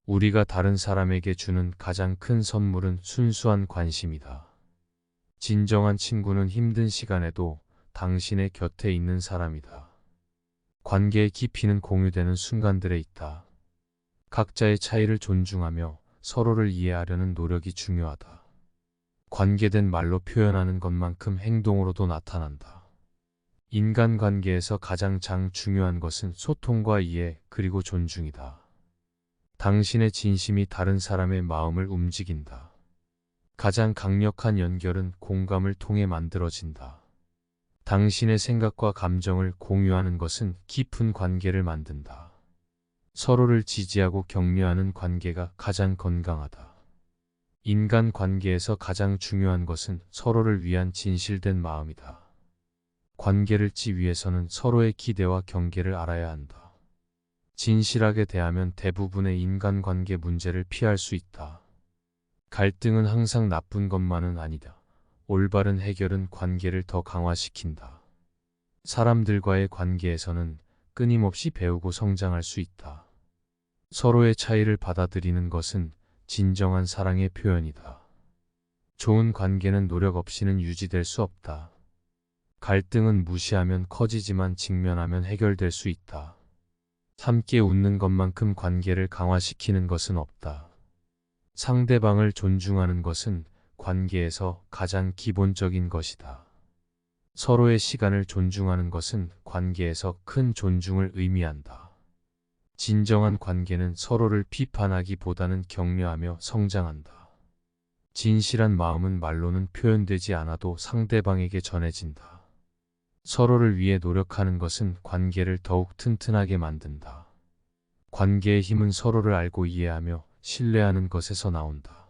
우리가 다른 사람에게 주는 가장 큰 선물은 순수한 관심이다. 진정한 친구는 힘든 시간에도 당신의 곁에 있는 사람이다. 관계의 깊이는 공유되는 순간들에 있다. 각자의 차이를 존중하며 서로를 이해하려는 노력이 중요하다. 관계된 말로 표현하는 것만큼 행동으로도 나타난다. 인간관계에서 가장 중요한 것은 소통과 이해 그리고 존중이다. 당신의 진심이 다른 사람의 마음을 움직인다. 가장 강력한 연결은 공감을 통해 만들어진다. 당신의 생각과 감정을 공유하는 것은 깊은 관계를 만든다. 서로를 지지하고 격려하는 관계가 가장 건강하다. 인간관계에서 가장 중요한 것은 서로를 위한 진실된 마음이다. 관계를 위해서는 서로의 기대와 경계를 알아야 한다. 진실하게 대하면 대부분의 인간관계 문제를 피할 수 있다. 갈등은 항상 나쁜 것만은 아니다. 올바른 해결은 관계를 더 강화시킨다. 사람들과의 관계에서는 끊임없이 배우고 성장할 수 있다. 서로의 차이를 받아들이는 것은 진정한 사랑의 표현이다. 좋은 관계는 노력 없이는 유지될 수 없다. 갈등은 무시하면 커지지만 직면하면 해결될 수 있다. 함께 웃는 것만큼 관계를 강화시키는 것은 없다. 상대방을 존중하는 것은 관계에서 가장 기본적인 것이다. 서로의 시간을 존중하는 것은 관계에서 큰 존중을 의미한다. 진정한 관계는 서로를 비판하기보다는 격려하며 성장한다. 진실한 마음은 말로는 표현되지 않아도 상대방에게 전해진다. 서로를 위해 노력하는 것은 관계를 더욱 튼튼하게 만든다. 관계의 힘은 서로를 알고 이해하며 신뢰하는 것에서 나온다.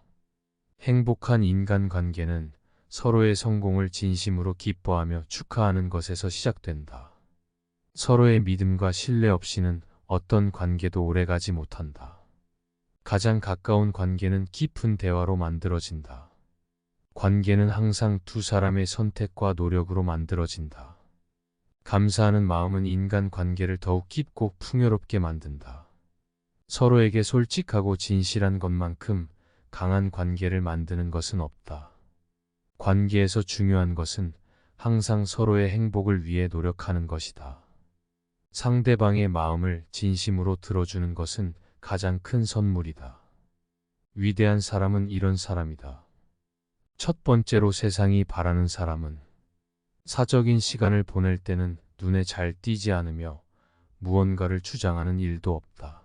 행복한 인간관계는 서로의 성공을 진심으로 기뻐하며 축하하는 것에서 시작된다. 서로의 믿음과 신뢰 없이는 어떤 관계도 오래가지 못한다. 가장 가까운 관계는 깊은 대화로 만들어진다. 관계는 항상 두 사람의 선택과 노력으로 만들어진다. 감사하는 마음은 인간 관계를 더욱 깊고 풍요롭게 만든다. 서로에게 솔직하고 진실한 것만큼 강한 관계를 만드는 것은 없다. 관계에서 중요한 것은 항상 서로의 행복을 위해 노력하는 것이다. 상대방의 마음을 진심으로 들어주는 것은 가장 큰 선물이다. 위대한 사람은 이런 사람이다. 첫 번째로 세상이 바라는 사람은 사적인 시간을 보낼 때는 눈에 잘 띄지 않으며 무언가를 주장하는 일도 없다.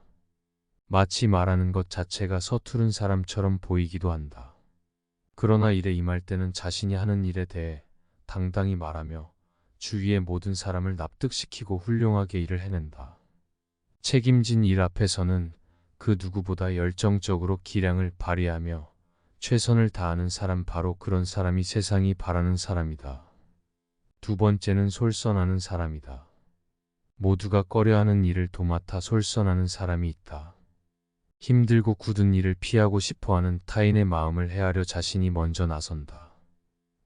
마치 말하는 것 자체가 서투른 사람처럼 보이기도 한다. 그러나 일에 임할 때는 자신이 하는 일에 대해 당당히 말하며 주위의 모든 사람을 납득시키고 훌륭하게 일을 해낸다. 책임진 일 앞에서는 그 누구보다 열정적으로 기량을 발휘하며 최선을 다하는 사람, 바로 그런 사람이 세상이 바라는 사람이다. 두 번째는 솔선하는 사람이다. 모두가 꺼려하는 일을 도맡아 솔선하는 사람이 있다. 힘들고 굳은 일을 피하고 싶어하는 타인의 마음을 헤아려 자신이 먼저 나선다.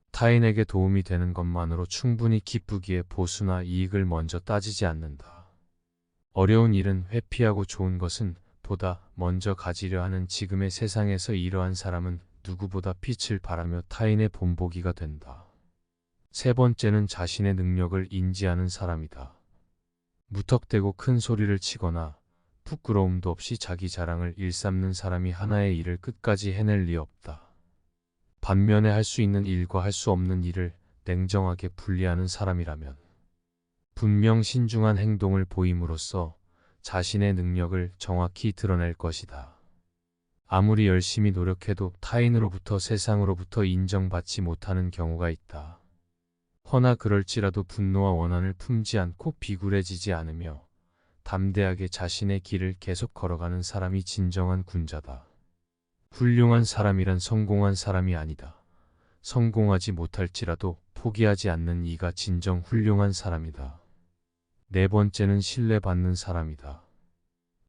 타인에게 도움이 되는 것만으로 충분히 기쁘기에 보수나 이익을 먼저 따지지 않는다. 어려운 일은 회피하고 좋은 것은 보다 먼저 가지려 하는 지금의 세상에서 이러한 사람은 누구보다 빛을 발하며 타인의 본보기가 된다. 세 번째는 자신의 능력을 인지하는 사람이다. 무턱대고 큰 소리를 치거나 부끄러움도 없이 자기 자랑을 일삼는 사람이 하나의 일을 끝까지 해낼 리 없다. 반면에 할 수 있는 일과 할 수 없는 일을 냉정하게 분리하는 사람이라면 분명 신중한 행동을 보임으로써 자신의 능력을 정확히 드러낼 것이다. 아무리 열심히 노력해도 타인으로부터, 세상으로부터 인정받지 못하는 경우가 있다. 허나 그럴지라도 분노와 원한을 품지 않고 비굴해지지 않으며 담대하게 자신의 길을 계속 걸어가는 사람이 진정한 군자다. 훌륭한 사람이란 성공한 사람이 아니다. 성공하지 못할지라도 포기하지 않는 이가 진정 훌륭한 사람이다. 네 번째는 신뢰받는 사람이다.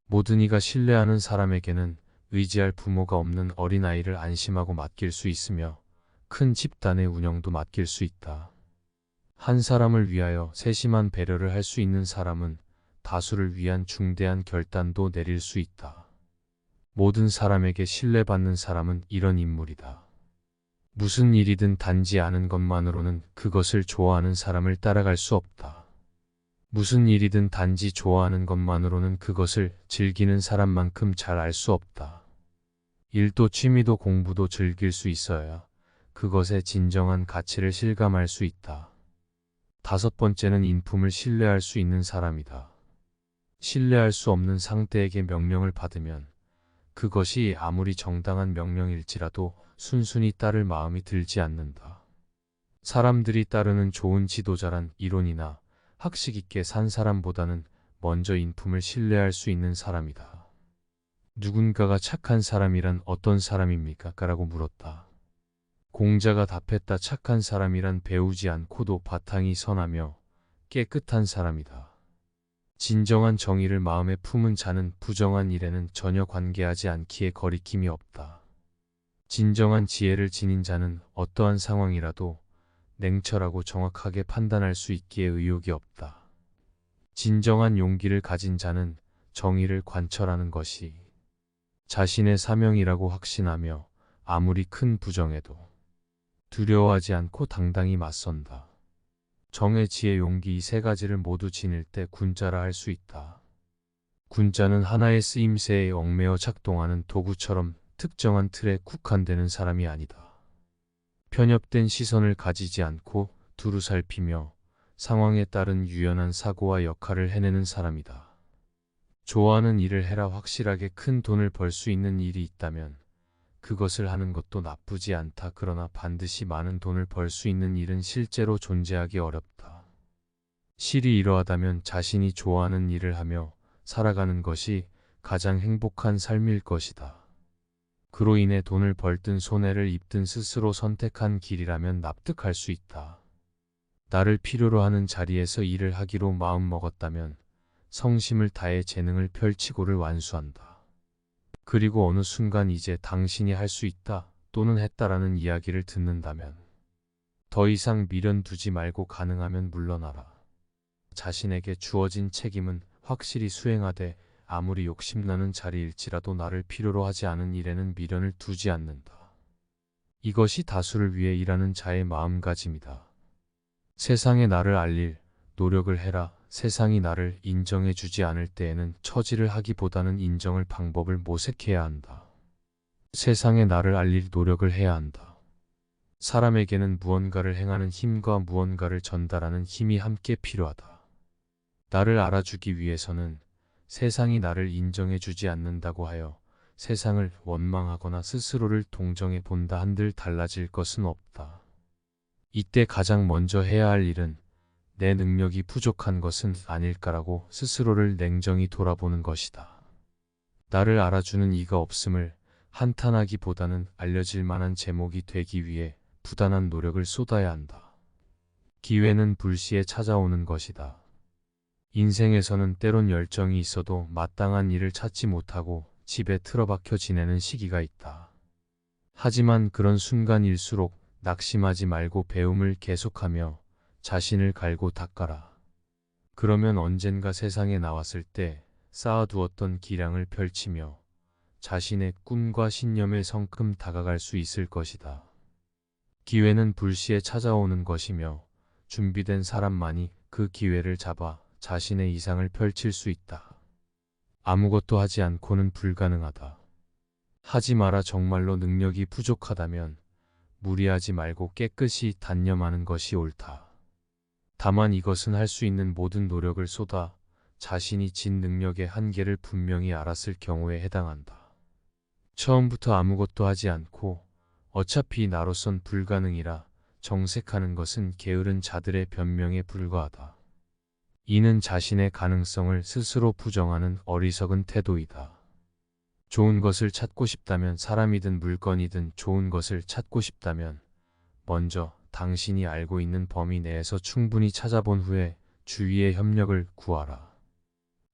모든 이가 신뢰하는 사람에게는 의지할 부모가 없는 어린아이를 안심하고 맡길 수 있으며 큰 집단의 운영도 맡길 수 있다. 한 사람을 위하여 세심한 배려를 할 수 있는 사람은 다수를 위한 중대한 결단도 내릴 수 있다. 모든 사람에게 신뢰받는 사람은 이런 인물이다. 무슨 일이든 단지 아는 것만으로는 그것을 좋아하는 사람을 따라갈 수 없다. 무슨 일이든 단지 좋아하는 것만으로는 그것을 즐기는 사람만큼 잘 알 수 없다. 일도 취미도 공부도 즐길 수 있어야 그것의 진정한 가치를 실감할 수 있다. 다섯 번째는 인품을 신뢰할 수 있는 사람이다. 신뢰할 수 없는 상대에게 명령을 받으면 그것이 아무리 정당한 명령일지라도 순순히 따를 마음이 들지 않는다. 사람들이 따르는 좋은 지도자란 이론이나 학식 있게 산 사람보다는 먼저 인품을 신뢰할 수 있는 사람이다. 누군가가 착한 사람이란 어떤 사람입니까? 라고 물었다. 공자가 답했다. 착한 사람이란 배우지 않고도 바탕이 선하며 깨끗한 사람이다. 진정한 정의를 마음에 품은 자는 부정한 일에는 전혀 관계하지 않기에 거리낌이 없다. 진정한 지혜를 지닌 자는 어떠한 상황이라도 냉철하고 정확하게 판단할 수 있기에 의욕이 없다. 진정한 용기를 가진 자는 정의를 관철하는 것이 자신의 사명이라고 확신하며 아무리 큰 부정에도 두려워하지 않고 당당히 맞선다. 정의, 지혜, 용기, 이 세 가지를 모두 지닐 때 군자라 할 수 있다. 군자는 하나의 쓰임새에 얽매여 작동하는 도구처럼 특정한 틀에 국한되는 사람이 아니다. 편협된 시선을 가지지 않고 두루 살피며 상황에 따른 유연한 사고와 역할을 해내는 사람이다. 좋아하는 일을 해라. 확실하게 큰 돈을 벌 수 있는 일이 있다면 그것을 하는 것도 나쁘지 않다. 그러나 반드시 많은 돈을 벌 수 있는 일은 실제로 존재하기 어렵다. 실이 이러하다면 자신이 좋아하는 일을 하며 살아가는 것이 가장 행복한 삶일 것이다. 그로 인해 돈을 벌든 손해를 입든 스스로 선택한 길이라면 납득할 수 있다. 나를 필요로 하는 자리에서 일을 하기로 마음먹었다면 성심을 다해 재능을 펼치고를 완수한다. 그리고 어느 순간 이제 당신이 할 수 있다 또는 했다라는 이야기를 듣는다면 더 이상 미련 두지 말고 가능하면 물러나라. 자신에게 주어진 책임은 확실히 수행하되 아무리 욕심나는 자리일지라도 나를 필요로 하지 않은 일에는 미련을 두지 않는다. 이것이 다수를 위해 일하는 자의 마음가짐이다. 세상에 나를 알릴 노력을 해라. 세상이 나를 인정해주지 않을 때에는 처지를 하기보다는 인정을 방법을 모색해야 한다. 세상에 나를 알릴 노력을 해야 한다. 사람에게는 무언가를 행하는 힘과 무언가를 전달하는 힘이 함께 필요하다. 나를 알아주기 위해서는 세상이 나를 인정해주지 않는다고 하여 세상을 원망하거나 스스로를 동정해 본다 한들 달라질 것은 없다. 이때 가장 먼저 해야 할 일은 내 능력이 부족한 것은 아닐까라고 스스로를 냉정히 돌아보는 것이다. 나를 알아주는 이가 없음을 한탄하기보다는 알려질 만한 제목이 되기 위해 부단한 노력을 쏟아야 한다. 기회는 불시에 찾아오는 것이다. 인생에서는 때론 열정이 있어도 마땅한 일을 찾지 못하고 집에 틀어박혀 지내는 시기가 있다. 하지만 그런 순간일수록 낙심하지 말고 배움을 계속하며 자신을 갈고 닦아라. 그러면 언젠가 세상에 나왔을 때 쌓아두었던 기량을 펼치며 자신의 꿈과 신념에 성큼 다가갈 수 있을 것이다. 기회는 불시에 찾아오는 것이며 준비된 사람만이 그 기회를 잡아 자신의 이상을 펼칠 수 있다. 아무것도 하지 않고는 불가능하다. 하지 마라. 정말로 능력이 부족하다면 무리하지 말고 깨끗이 단념하는 것이 옳다. 다만 이것은 할 수 있는 모든 노력을 쏟아 자신이 진 능력의 한계를 분명히 알았을 경우에 해당한다. 처음부터 아무것도 하지 않고 어차피 나로선 불가능이라 정색하는 것은 게으른 자들의 변명에 불과하다. 이는 자신의 가능성을 스스로 부정하는 어리석은 태도이다. 좋은 것을 찾고 싶다면 사람이든 물건이든 좋은 것을 찾고 싶다면 먼저 당신이 알고 있는 범위 내에서 충분히 찾아본 후에 주위의 협력을 구하라.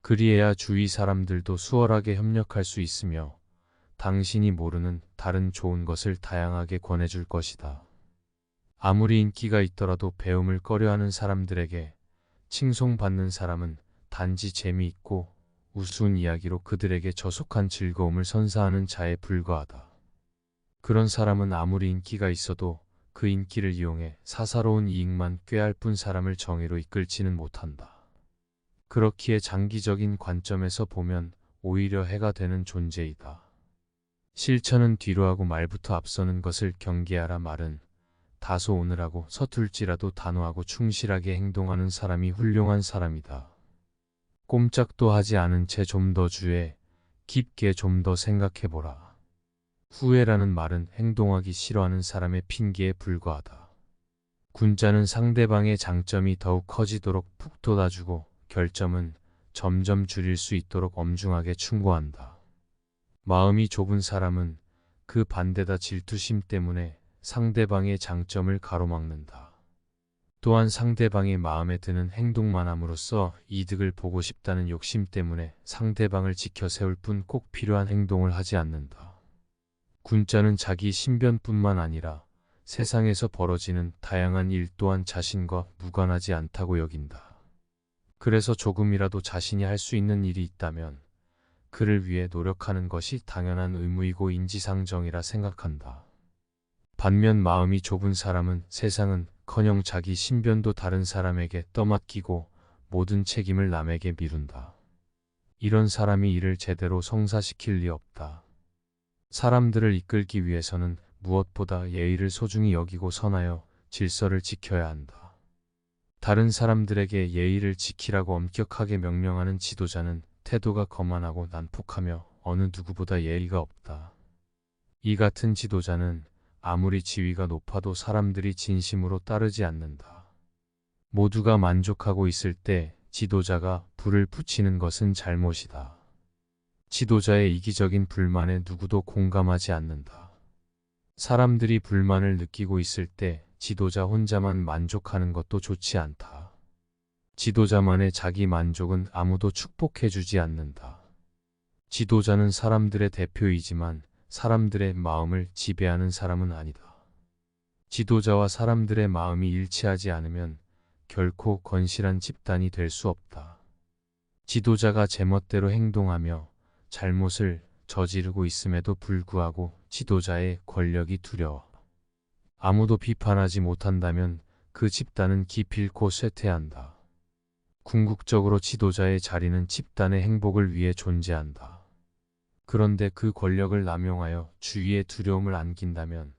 그리해야 주위 사람들도 수월하게 협력할 수 있으며 당신이 모르는 다른 좋은 것을 다양하게 권해줄 것이다. 아무리 인기가 있더라도 배움을 꺼려하는 사람들에게 칭송받는 사람은 단지 재미있고 우스운 이야기로 그들에게 저속한 즐거움을 선사하는 자에 불과하다. 그런 사람은 아무리 인기가 있어도 그 인기를 이용해 사사로운 이익만 꾀할 뿐 사람을 정의로 이끌지는 못한다. 그렇기에 장기적인 관점에서 보면 오히려 해가 되는 존재이다. 실천은 뒤로 하고 말부터 앞서는 것을 경계하라. 말은 다소 오늘하고 서툴지라도 단호하고 충실하게 행동하는 사람이 훌륭한 사람이다. 꼼짝도 하지 않은 채 좀 더 주에 깊게 좀 더 생각해보라. 후회라는 말은 행동하기 싫어하는 사람의 핑계에 불과하다. 군자는 상대방의 장점이 더욱 커지도록 푹 돋아주고 결점은 점점 줄일 수 있도록 엄중하게 충고한다. 마음이 좁은 사람은 그 반대다 질투심 때문에 상대방의 장점을 가로막는다. 또한 상대방의 마음에 드는 행동만 함으로써 이득을 보고 싶다는 욕심 때문에 상대방을 지켜 세울 뿐 꼭 필요한 행동을 하지 않는다. 군자는 자기 신변뿐만 아니라 세상에서 벌어지는 다양한 일 또한 자신과 무관하지 않다고 여긴다. 그래서 조금이라도 자신이 할 수 있는 일이 있다면 그를 위해 노력하는 것이 당연한 의무이고 인지상정이라 생각한다. 반면 마음이 좁은 사람은 세상은커녕 자기 신변도 다른 사람에게 떠맡기고 모든 책임을 남에게 미룬다. 이런 사람이 일을 제대로 성사시킬 리 없다. 사람들을 이끌기 위해서는 무엇보다 예의를 소중히 여기고 선하여 질서를 지켜야 한다. 다른 사람들에게 예의를 지키라고 엄격하게 명령하는 지도자는 태도가 거만하고 난폭하며 어느 누구보다 예의가 없다. 이 같은 지도자는 아무리 지위가 높아도 사람들이 진심으로 따르지 않는다. 모두가 만족하고 있을 때 지도자가 불을 붙이는 것은 잘못이다. 지도자의 이기적인 불만에 누구도 공감하지 않는다. 사람들이 불만을 느끼고 있을 때 지도자 혼자만 만족하는 것도 좋지 않다. 지도자만의 자기 만족은 아무도 축복해주지 않는다. 지도자는 사람들의 대표이지만 사람들의 마음을 지배하는 사람은 아니다. 지도자와 사람들의 마음이 일치하지 않으면 결코 건실한 집단이 될 수 없다. 지도자가 제멋대로 행동하며 잘못을 저지르고 있음에도 불구하고 지도자의 권력이 두려워 아무도 비판하지 못한다면 그 집단은 기필코 쇠퇴한다. 궁극적으로 지도자의 자리는 집단의 행복을 위해 존재한다. 그런데 그 권력을 남용하여 주위에 두려움을 안긴다면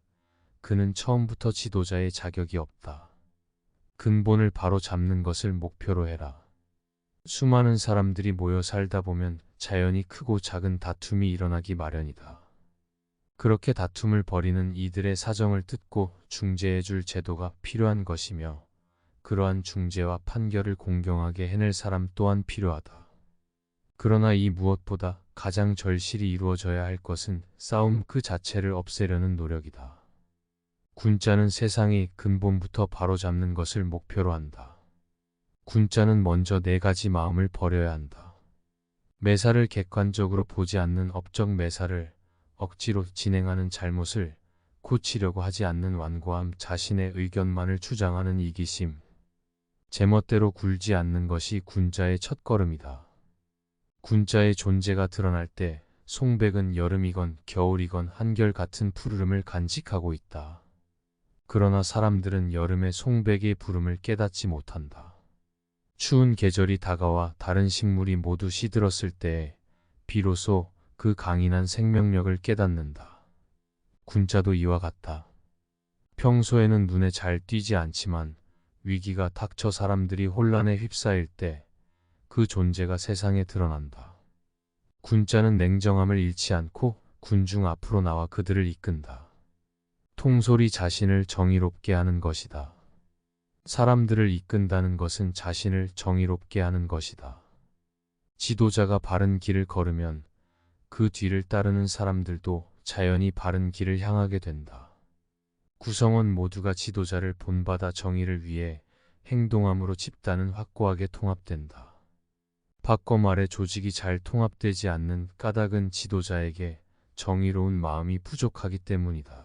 그는 처음부터 지도자의 자격이 없다. 근본을 바로 잡는 것을 목표로 해라. 수많은 사람들이 모여 살다 보면 자연히 크고 작은 다툼이 일어나기 마련이다. 그렇게 다툼을 벌이는 이들의 사정을 듣고 중재해줄 제도가 필요한 것이며 그러한 중재와 판결을 공정하게 해낼 사람 또한 필요하다. 그러나 이 무엇보다 가장 절실히 이루어져야 할 것은 싸움 그 자체를 없애려는 노력이다. 군자는 세상의 근본부터 바로잡는 것을 목표로 한다. 군자는 먼저 네 가지 마음을 버려야 한다. 매사를 객관적으로 보지 않는 업적 매사를 억지로 진행하는 잘못을 고치려고 하지 않는 완고함 자신의 의견만을 주장하는 이기심 제멋대로 굴지 않는 것이 군자의 첫걸음이다. 군자의 존재가 드러날 때 송백은 여름이건 겨울이건 한결같은 푸르름을 간직하고 있다. 그러나 사람들은 여름의 송백의 부름을 깨닫지 못한다. 추운 계절이 다가와 다른 식물이 모두 시들었을 때에 비로소 그 강인한 생명력을 깨닫는다. 군자도 이와 같다. 평소에는 눈에 잘 띄지 않지만 위기가 닥쳐 사람들이 혼란에 휩싸일 때 그 존재가 세상에 드러난다. 군자는 냉정함을 잃지 않고 군중 앞으로 나와 그들을 이끈다. 통솔이 자신을 정의롭게 하는 것이다. 사람들을 이끈다는 것은 자신을 정의롭게 하는 것이다. 지도자가 바른 길을 걸으면 그 뒤를 따르는 사람들도 자연히 바른 길을 향하게 된다. 구성원 모두가 지도자를 본받아 정의를 위해 행동함으로 집단은 확고하게 통합된다. 바꿔 말해 조직이 잘 통합되지 않는 까닭은 지도자에게 정의로운 마음이 부족하기 때문이다.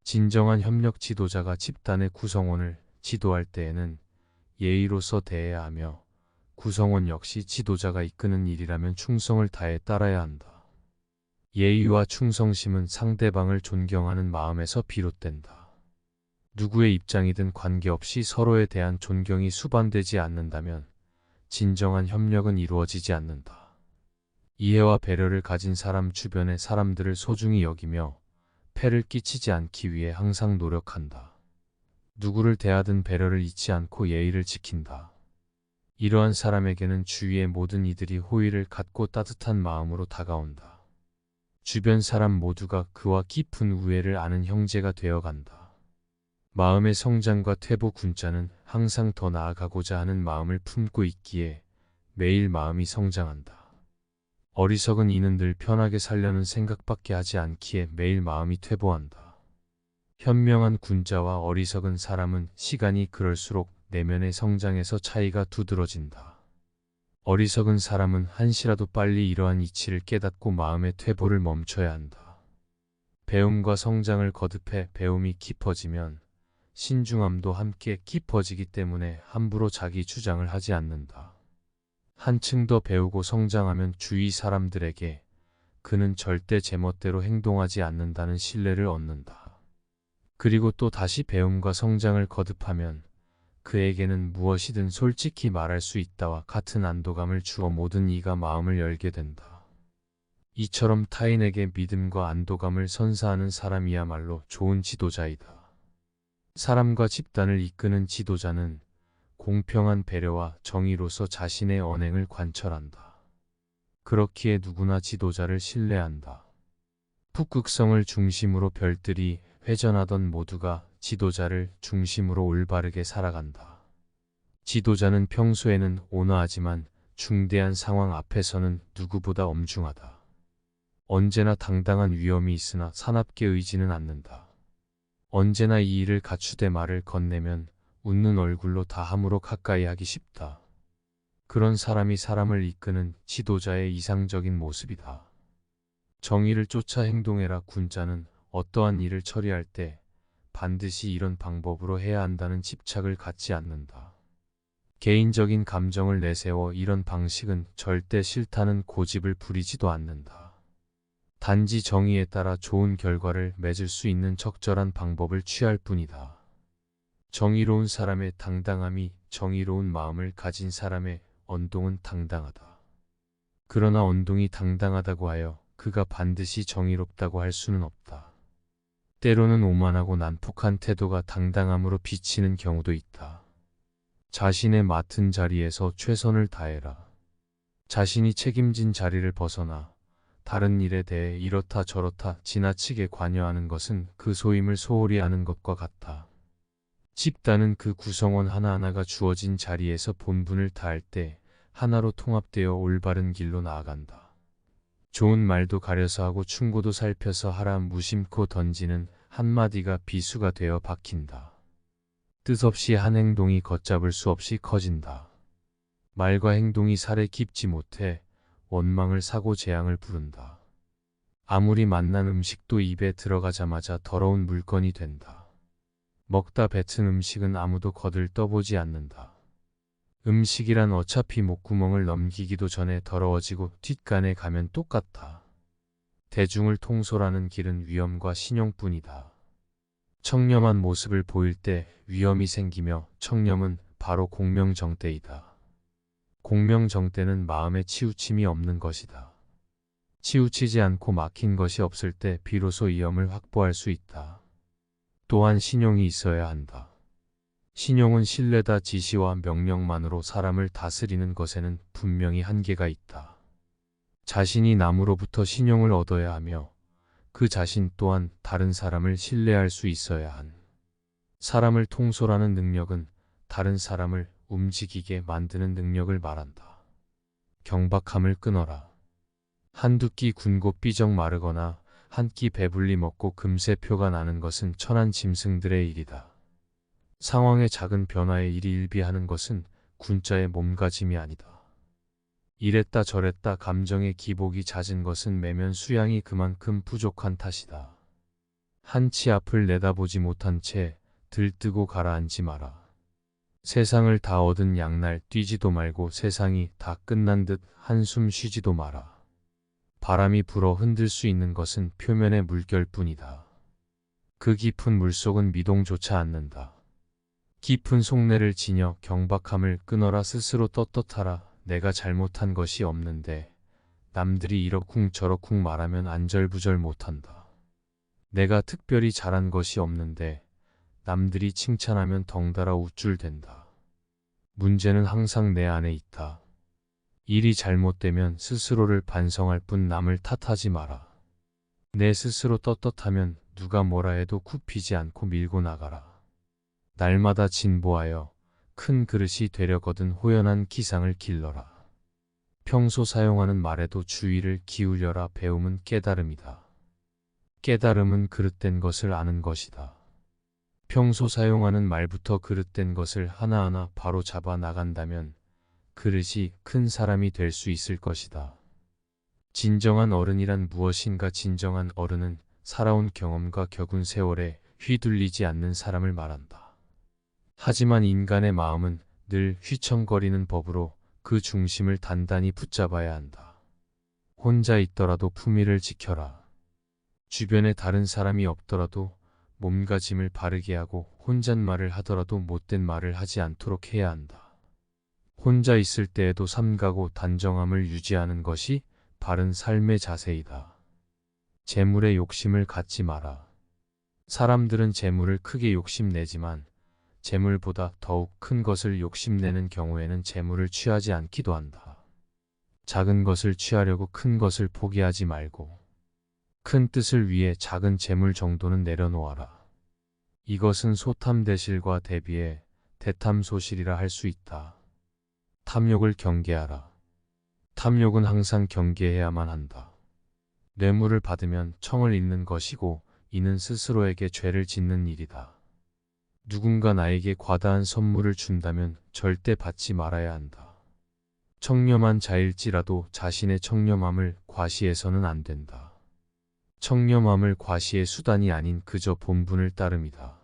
진정한 협력 지도자가 집단의 구성원을 지도할 때에는 예의로서 대해야 하며 구성원 역시 지도자가 이끄는 일이라면 충성을 다해 따라야 한다. 예의와 충성심은 상대방을 존경하는 마음에서 비롯된다. 누구의 입장이든 관계없이 서로에 대한 존경이 수반되지 않는다면 진정한 협력은 이루어지지 않는다. 이해와 배려를 가진 사람 주변의 사람들을 소중히 여기며 폐를 끼치지 않기 위해 항상 노력한다. 누구를 대하든 배려를 잊지 않고 예의를 지킨다. 이러한 사람에게는 주위의 모든 이들이 호의를 갖고 따뜻한 마음으로 다가온다. 주변 사람 모두가 그와 깊은 우애를 아는 형제가 되어간다. 마음의 성장과 퇴보 군자는 항상 더 나아가고자 하는 마음을 품고 있기에 매일 마음이 성장한다. 어리석은 이는 늘 편하게 살려는 생각밖에 하지 않기에 매일 마음이 퇴보한다. 현명한 군자와 어리석은 사람은 시간이 그럴수록 내면의 성장에서 차이가 두드러진다. 어리석은 사람은 한시라도 빨리 이러한 이치를 깨닫고 마음의 퇴보를 멈춰야 한다. 배움과 성장을 거듭해 배움이 깊어지면 신중함도 함께 깊어지기 때문에 함부로 자기 주장을 하지 않는다. 한층 더 배우고 성장하면 주위 사람들에게 그는 절대 제멋대로 행동하지 않는다는 신뢰를 얻는다. 그리고 또 다시 배움과 성장을 거듭하면 그에게는 무엇이든 솔직히 말할 수 있다와 같은 안도감을 주어 모든 이가 마음을 열게 된다. 이처럼 타인에게 믿음과 안도감을 선사하는 사람이야말로 좋은 지도자이다. 사람과 집단을 이끄는 지도자는 공평한 배려와 정의로서 자신의 언행을 관철한다. 그렇기에 누구나 지도자를 신뢰한다. 북극성을 중심으로 별들이 회전하던 모두가 지도자를 중심으로 올바르게 살아간다. 지도자는 평소에는 온화하지만 중대한 상황 앞에서는 누구보다 엄중하다. 언제나 당당한 위엄이 있으나 사납게 의지는 않는다. 언제나 이의를 갖추되 말을 건네면 웃는 얼굴로 다함으로 가까이 하기 쉽다. 그런 사람이 사람을 이끄는 지도자의 이상적인 모습이다. 정의를 쫓아 행동해라. 군자는 어떠한 일을 처리할 때 반드시 이런 방법으로 해야 한다는 집착을 갖지 않는다. 개인적인 감정을 내세워 이런 방식은 절대 싫다는 고집을 부리지도 않는다. 단지 정의에 따라 좋은 결과를 맺을 수 있는 적절한 방법을 취할 뿐이다. 정의로운 사람의 당당함이 정의로운 마음을 가진 사람의 언동은 당당하다. 그러나 언동이 당당하다고 하여 그가 반드시 정의롭다고 할 수는 없다. 때로는 오만하고 난폭한 태도가 당당함으로 비치는 경우도 있다. 자신의 맡은 자리에서 최선을 다해라. 자신이 책임진 자리를 벗어나 다른 일에 대해 이렇다 저렇다 지나치게 관여하는 것은 그 소임을 소홀히 하는 것과 같다. 집단은 그 구성원 하나하나가 주어진 자리에서 본분을 다할 때 하나로 통합되어 올바른 길로 나아간다. 좋은 말도 가려서 하고 충고도 살펴서 하라. 무심코 던지는 한마디가 비수가 되어 박힌다. 뜻없이 한 행동이 걷잡을 수 없이 커진다. 말과 행동이 살에 깊지 못해 원망을 사고 재앙을 부른다. 아무리 맛난 음식도 입에 들어가자마자 더러운 물건이 된다. 먹다 뱉은 음식은 아무도 거들떠보지 않는다. 음식이란 어차피 목구멍을 넘기기도 전에 더러워지고 뒷간에 가면 똑같다. 대중을 통솔하는 길은 위엄과 신용뿐이다. 청렴한 모습을 보일 때 위엄이 생기며 청렴은 바로 공명정대이다. 공명정대는 마음에 치우침이 없는 것이다. 치우치지 않고 막힌 것이 없을 때 비로소 위엄을 확보할 수 있다. 또한 신용이 있어야 한다. 신용은 신뢰다. 지시와 명령만으로 사람을 다스리는 것에는 분명히 한계가 있다. 자신이 남으로부터 신용을 얻어야 하며 그 자신 또한 다른 사람을 신뢰할 수 있어야 한. 사람을 통솔하는 능력은 다른 사람을 움직이게 만드는 능력을 말한다. 경박함을 끊어라. 한두 끼 굶고 삐적 마르거나 한 끼 배불리 먹고 금세 표가 나는 것은 천한 짐승들의 일이다. 상황의 작은 변화에 일희일비하는 것은 군자의 몸가짐이 아니다. 이랬다 저랬다 감정의 기복이 잦은 것은 매면 수양이 그만큼 부족한 탓이다. 한치 앞을 내다보지 못한 채 들뜨고 가라앉지 마라. 세상을 다 얻은 양날 뛰지도 말고 세상이 다 끝난 듯 한숨 쉬지도 마라. 바람이 불어 흔들 수 있는 것은 표면의 물결뿐이다. 그 깊은 물속은 미동조차 않는다. 깊은 속내를 지녀 경박함을 끊어라. 스스로 떳떳하라. 내가 잘못한 것이 없는데 남들이 이러쿵 저러쿵 말하면 안절부절 못한다. 내가 특별히 잘한 것이 없는데 남들이 칭찬하면 덩달아 우쭐댄다. 문제는 항상 내 안에 있다. 일이 잘못되면 스스로를 반성할 뿐 남을 탓하지 마라. 내 스스로 떳떳하면 누가 뭐라 해도 굽히지 않고 밀고 나가라. 날마다 진보하여 큰 그릇이 되려거든 호연한 기상을 길러라. 평소 사용하는 말에도 주의를 기울여라. 배움은 깨달음이다. 깨달음은 그릇된 것을 아는 것이다. 평소 사용하는 말부터 그릇된 것을 하나하나 바로 잡아 나간다면 그릇이 큰 사람이 될 수 있을 것이다. 진정한 어른이란 무엇인가? 진정한 어른은 살아온 경험과 격은 세월에 휘둘리지 않는 사람을 말한다. 하지만 인간의 마음은 늘 휘청거리는 법으로 그 중심을 단단히 붙잡아야 한다. 혼자 있더라도 품위를 지켜라. 주변에 다른 사람이 없더라도 몸가짐을 바르게 하고 혼잣말을 하더라도 못된 말을 하지 않도록 해야 한다. 혼자 있을 때에도 삼가고 단정함을 유지하는 것이 바른 삶의 자세이다. 재물에 욕심을 갖지 마라. 사람들은 재물을 크게 욕심내지만 재물보다 더욱 큰 것을 욕심내는 경우에는 재물을 취하지 않기도 한다. 작은 것을 취하려고 큰 것을 포기하지 말고 큰 뜻을 위해 작은 재물 정도는 내려놓아라. 이것은 소탐대실과 대비해 대탐소실이라 할 수 있다. 탐욕을 경계하라. 탐욕은 항상 경계해야만 한다. 뇌물을 받으면 청을 잃는 것이고 이는 스스로에게 죄를 짓는 일이다. 누군가 나에게 과다한 선물을 준다면 절대 받지 말아야 한다. 청렴한 자일지라도 자신의 청렴함을 과시해서는 안 된다. 청렴함을 과시의 수단이 아닌 그저 본분을 따름이다.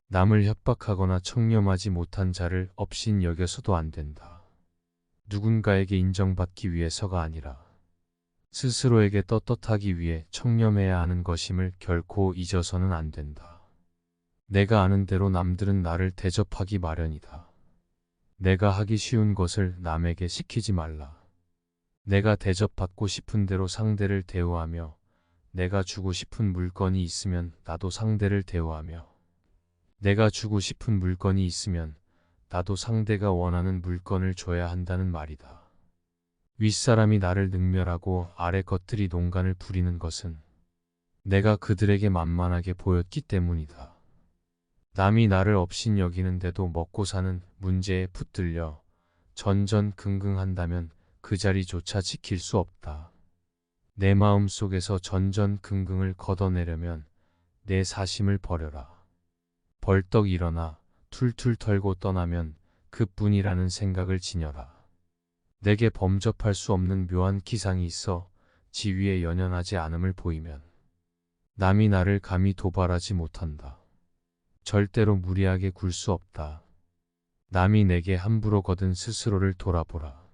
남을 협박하거나 청렴하지 못한 자를 업신 여겨서도 안 된다. 누군가에게 인정받기 위해서가 아니라 스스로에게 떳떳하기 위해 청렴해야 하는 것임을 결코 잊어서는 안 된다. 내가 아는 대로 남들은 나를 대접하기 마련이다. 내가 하기 쉬운 것을 남에게 시키지 말라. 내가 대접받고 싶은 대로 상대를 대우하며 내가 주고 싶은 물건이 있으면 나도 상대를 대우하며 내가 주고 싶은 물건이 있으면 나도 상대가 원하는 물건을 줘야 한다는 말이다. 윗사람이 나를 능멸하고 아래 것들이 농간을 부리는 것은 내가 그들에게 만만하게 보였기 때문이다. 남이 나를 업신 여기는데도 먹고 사는 문제에 붙들려 전전긍긍한다면 그 자리조차 지킬 수 없다. 내 마음 속에서 전전긍긍을 걷어내려면 내 사심을 버려라. 벌떡 일어나 툴툴 털고 떠나면 그뿐이라는 생각을 지녀라. 내게 범접할 수 없는 묘한 기상이 있어 지위에 연연하지 않음을 보이면 남이 나를 감히 도발하지 못한다. 절대로 무리하게 굴 수 없다. 남이 내게 함부로 거둔 스스로를 돌아보라.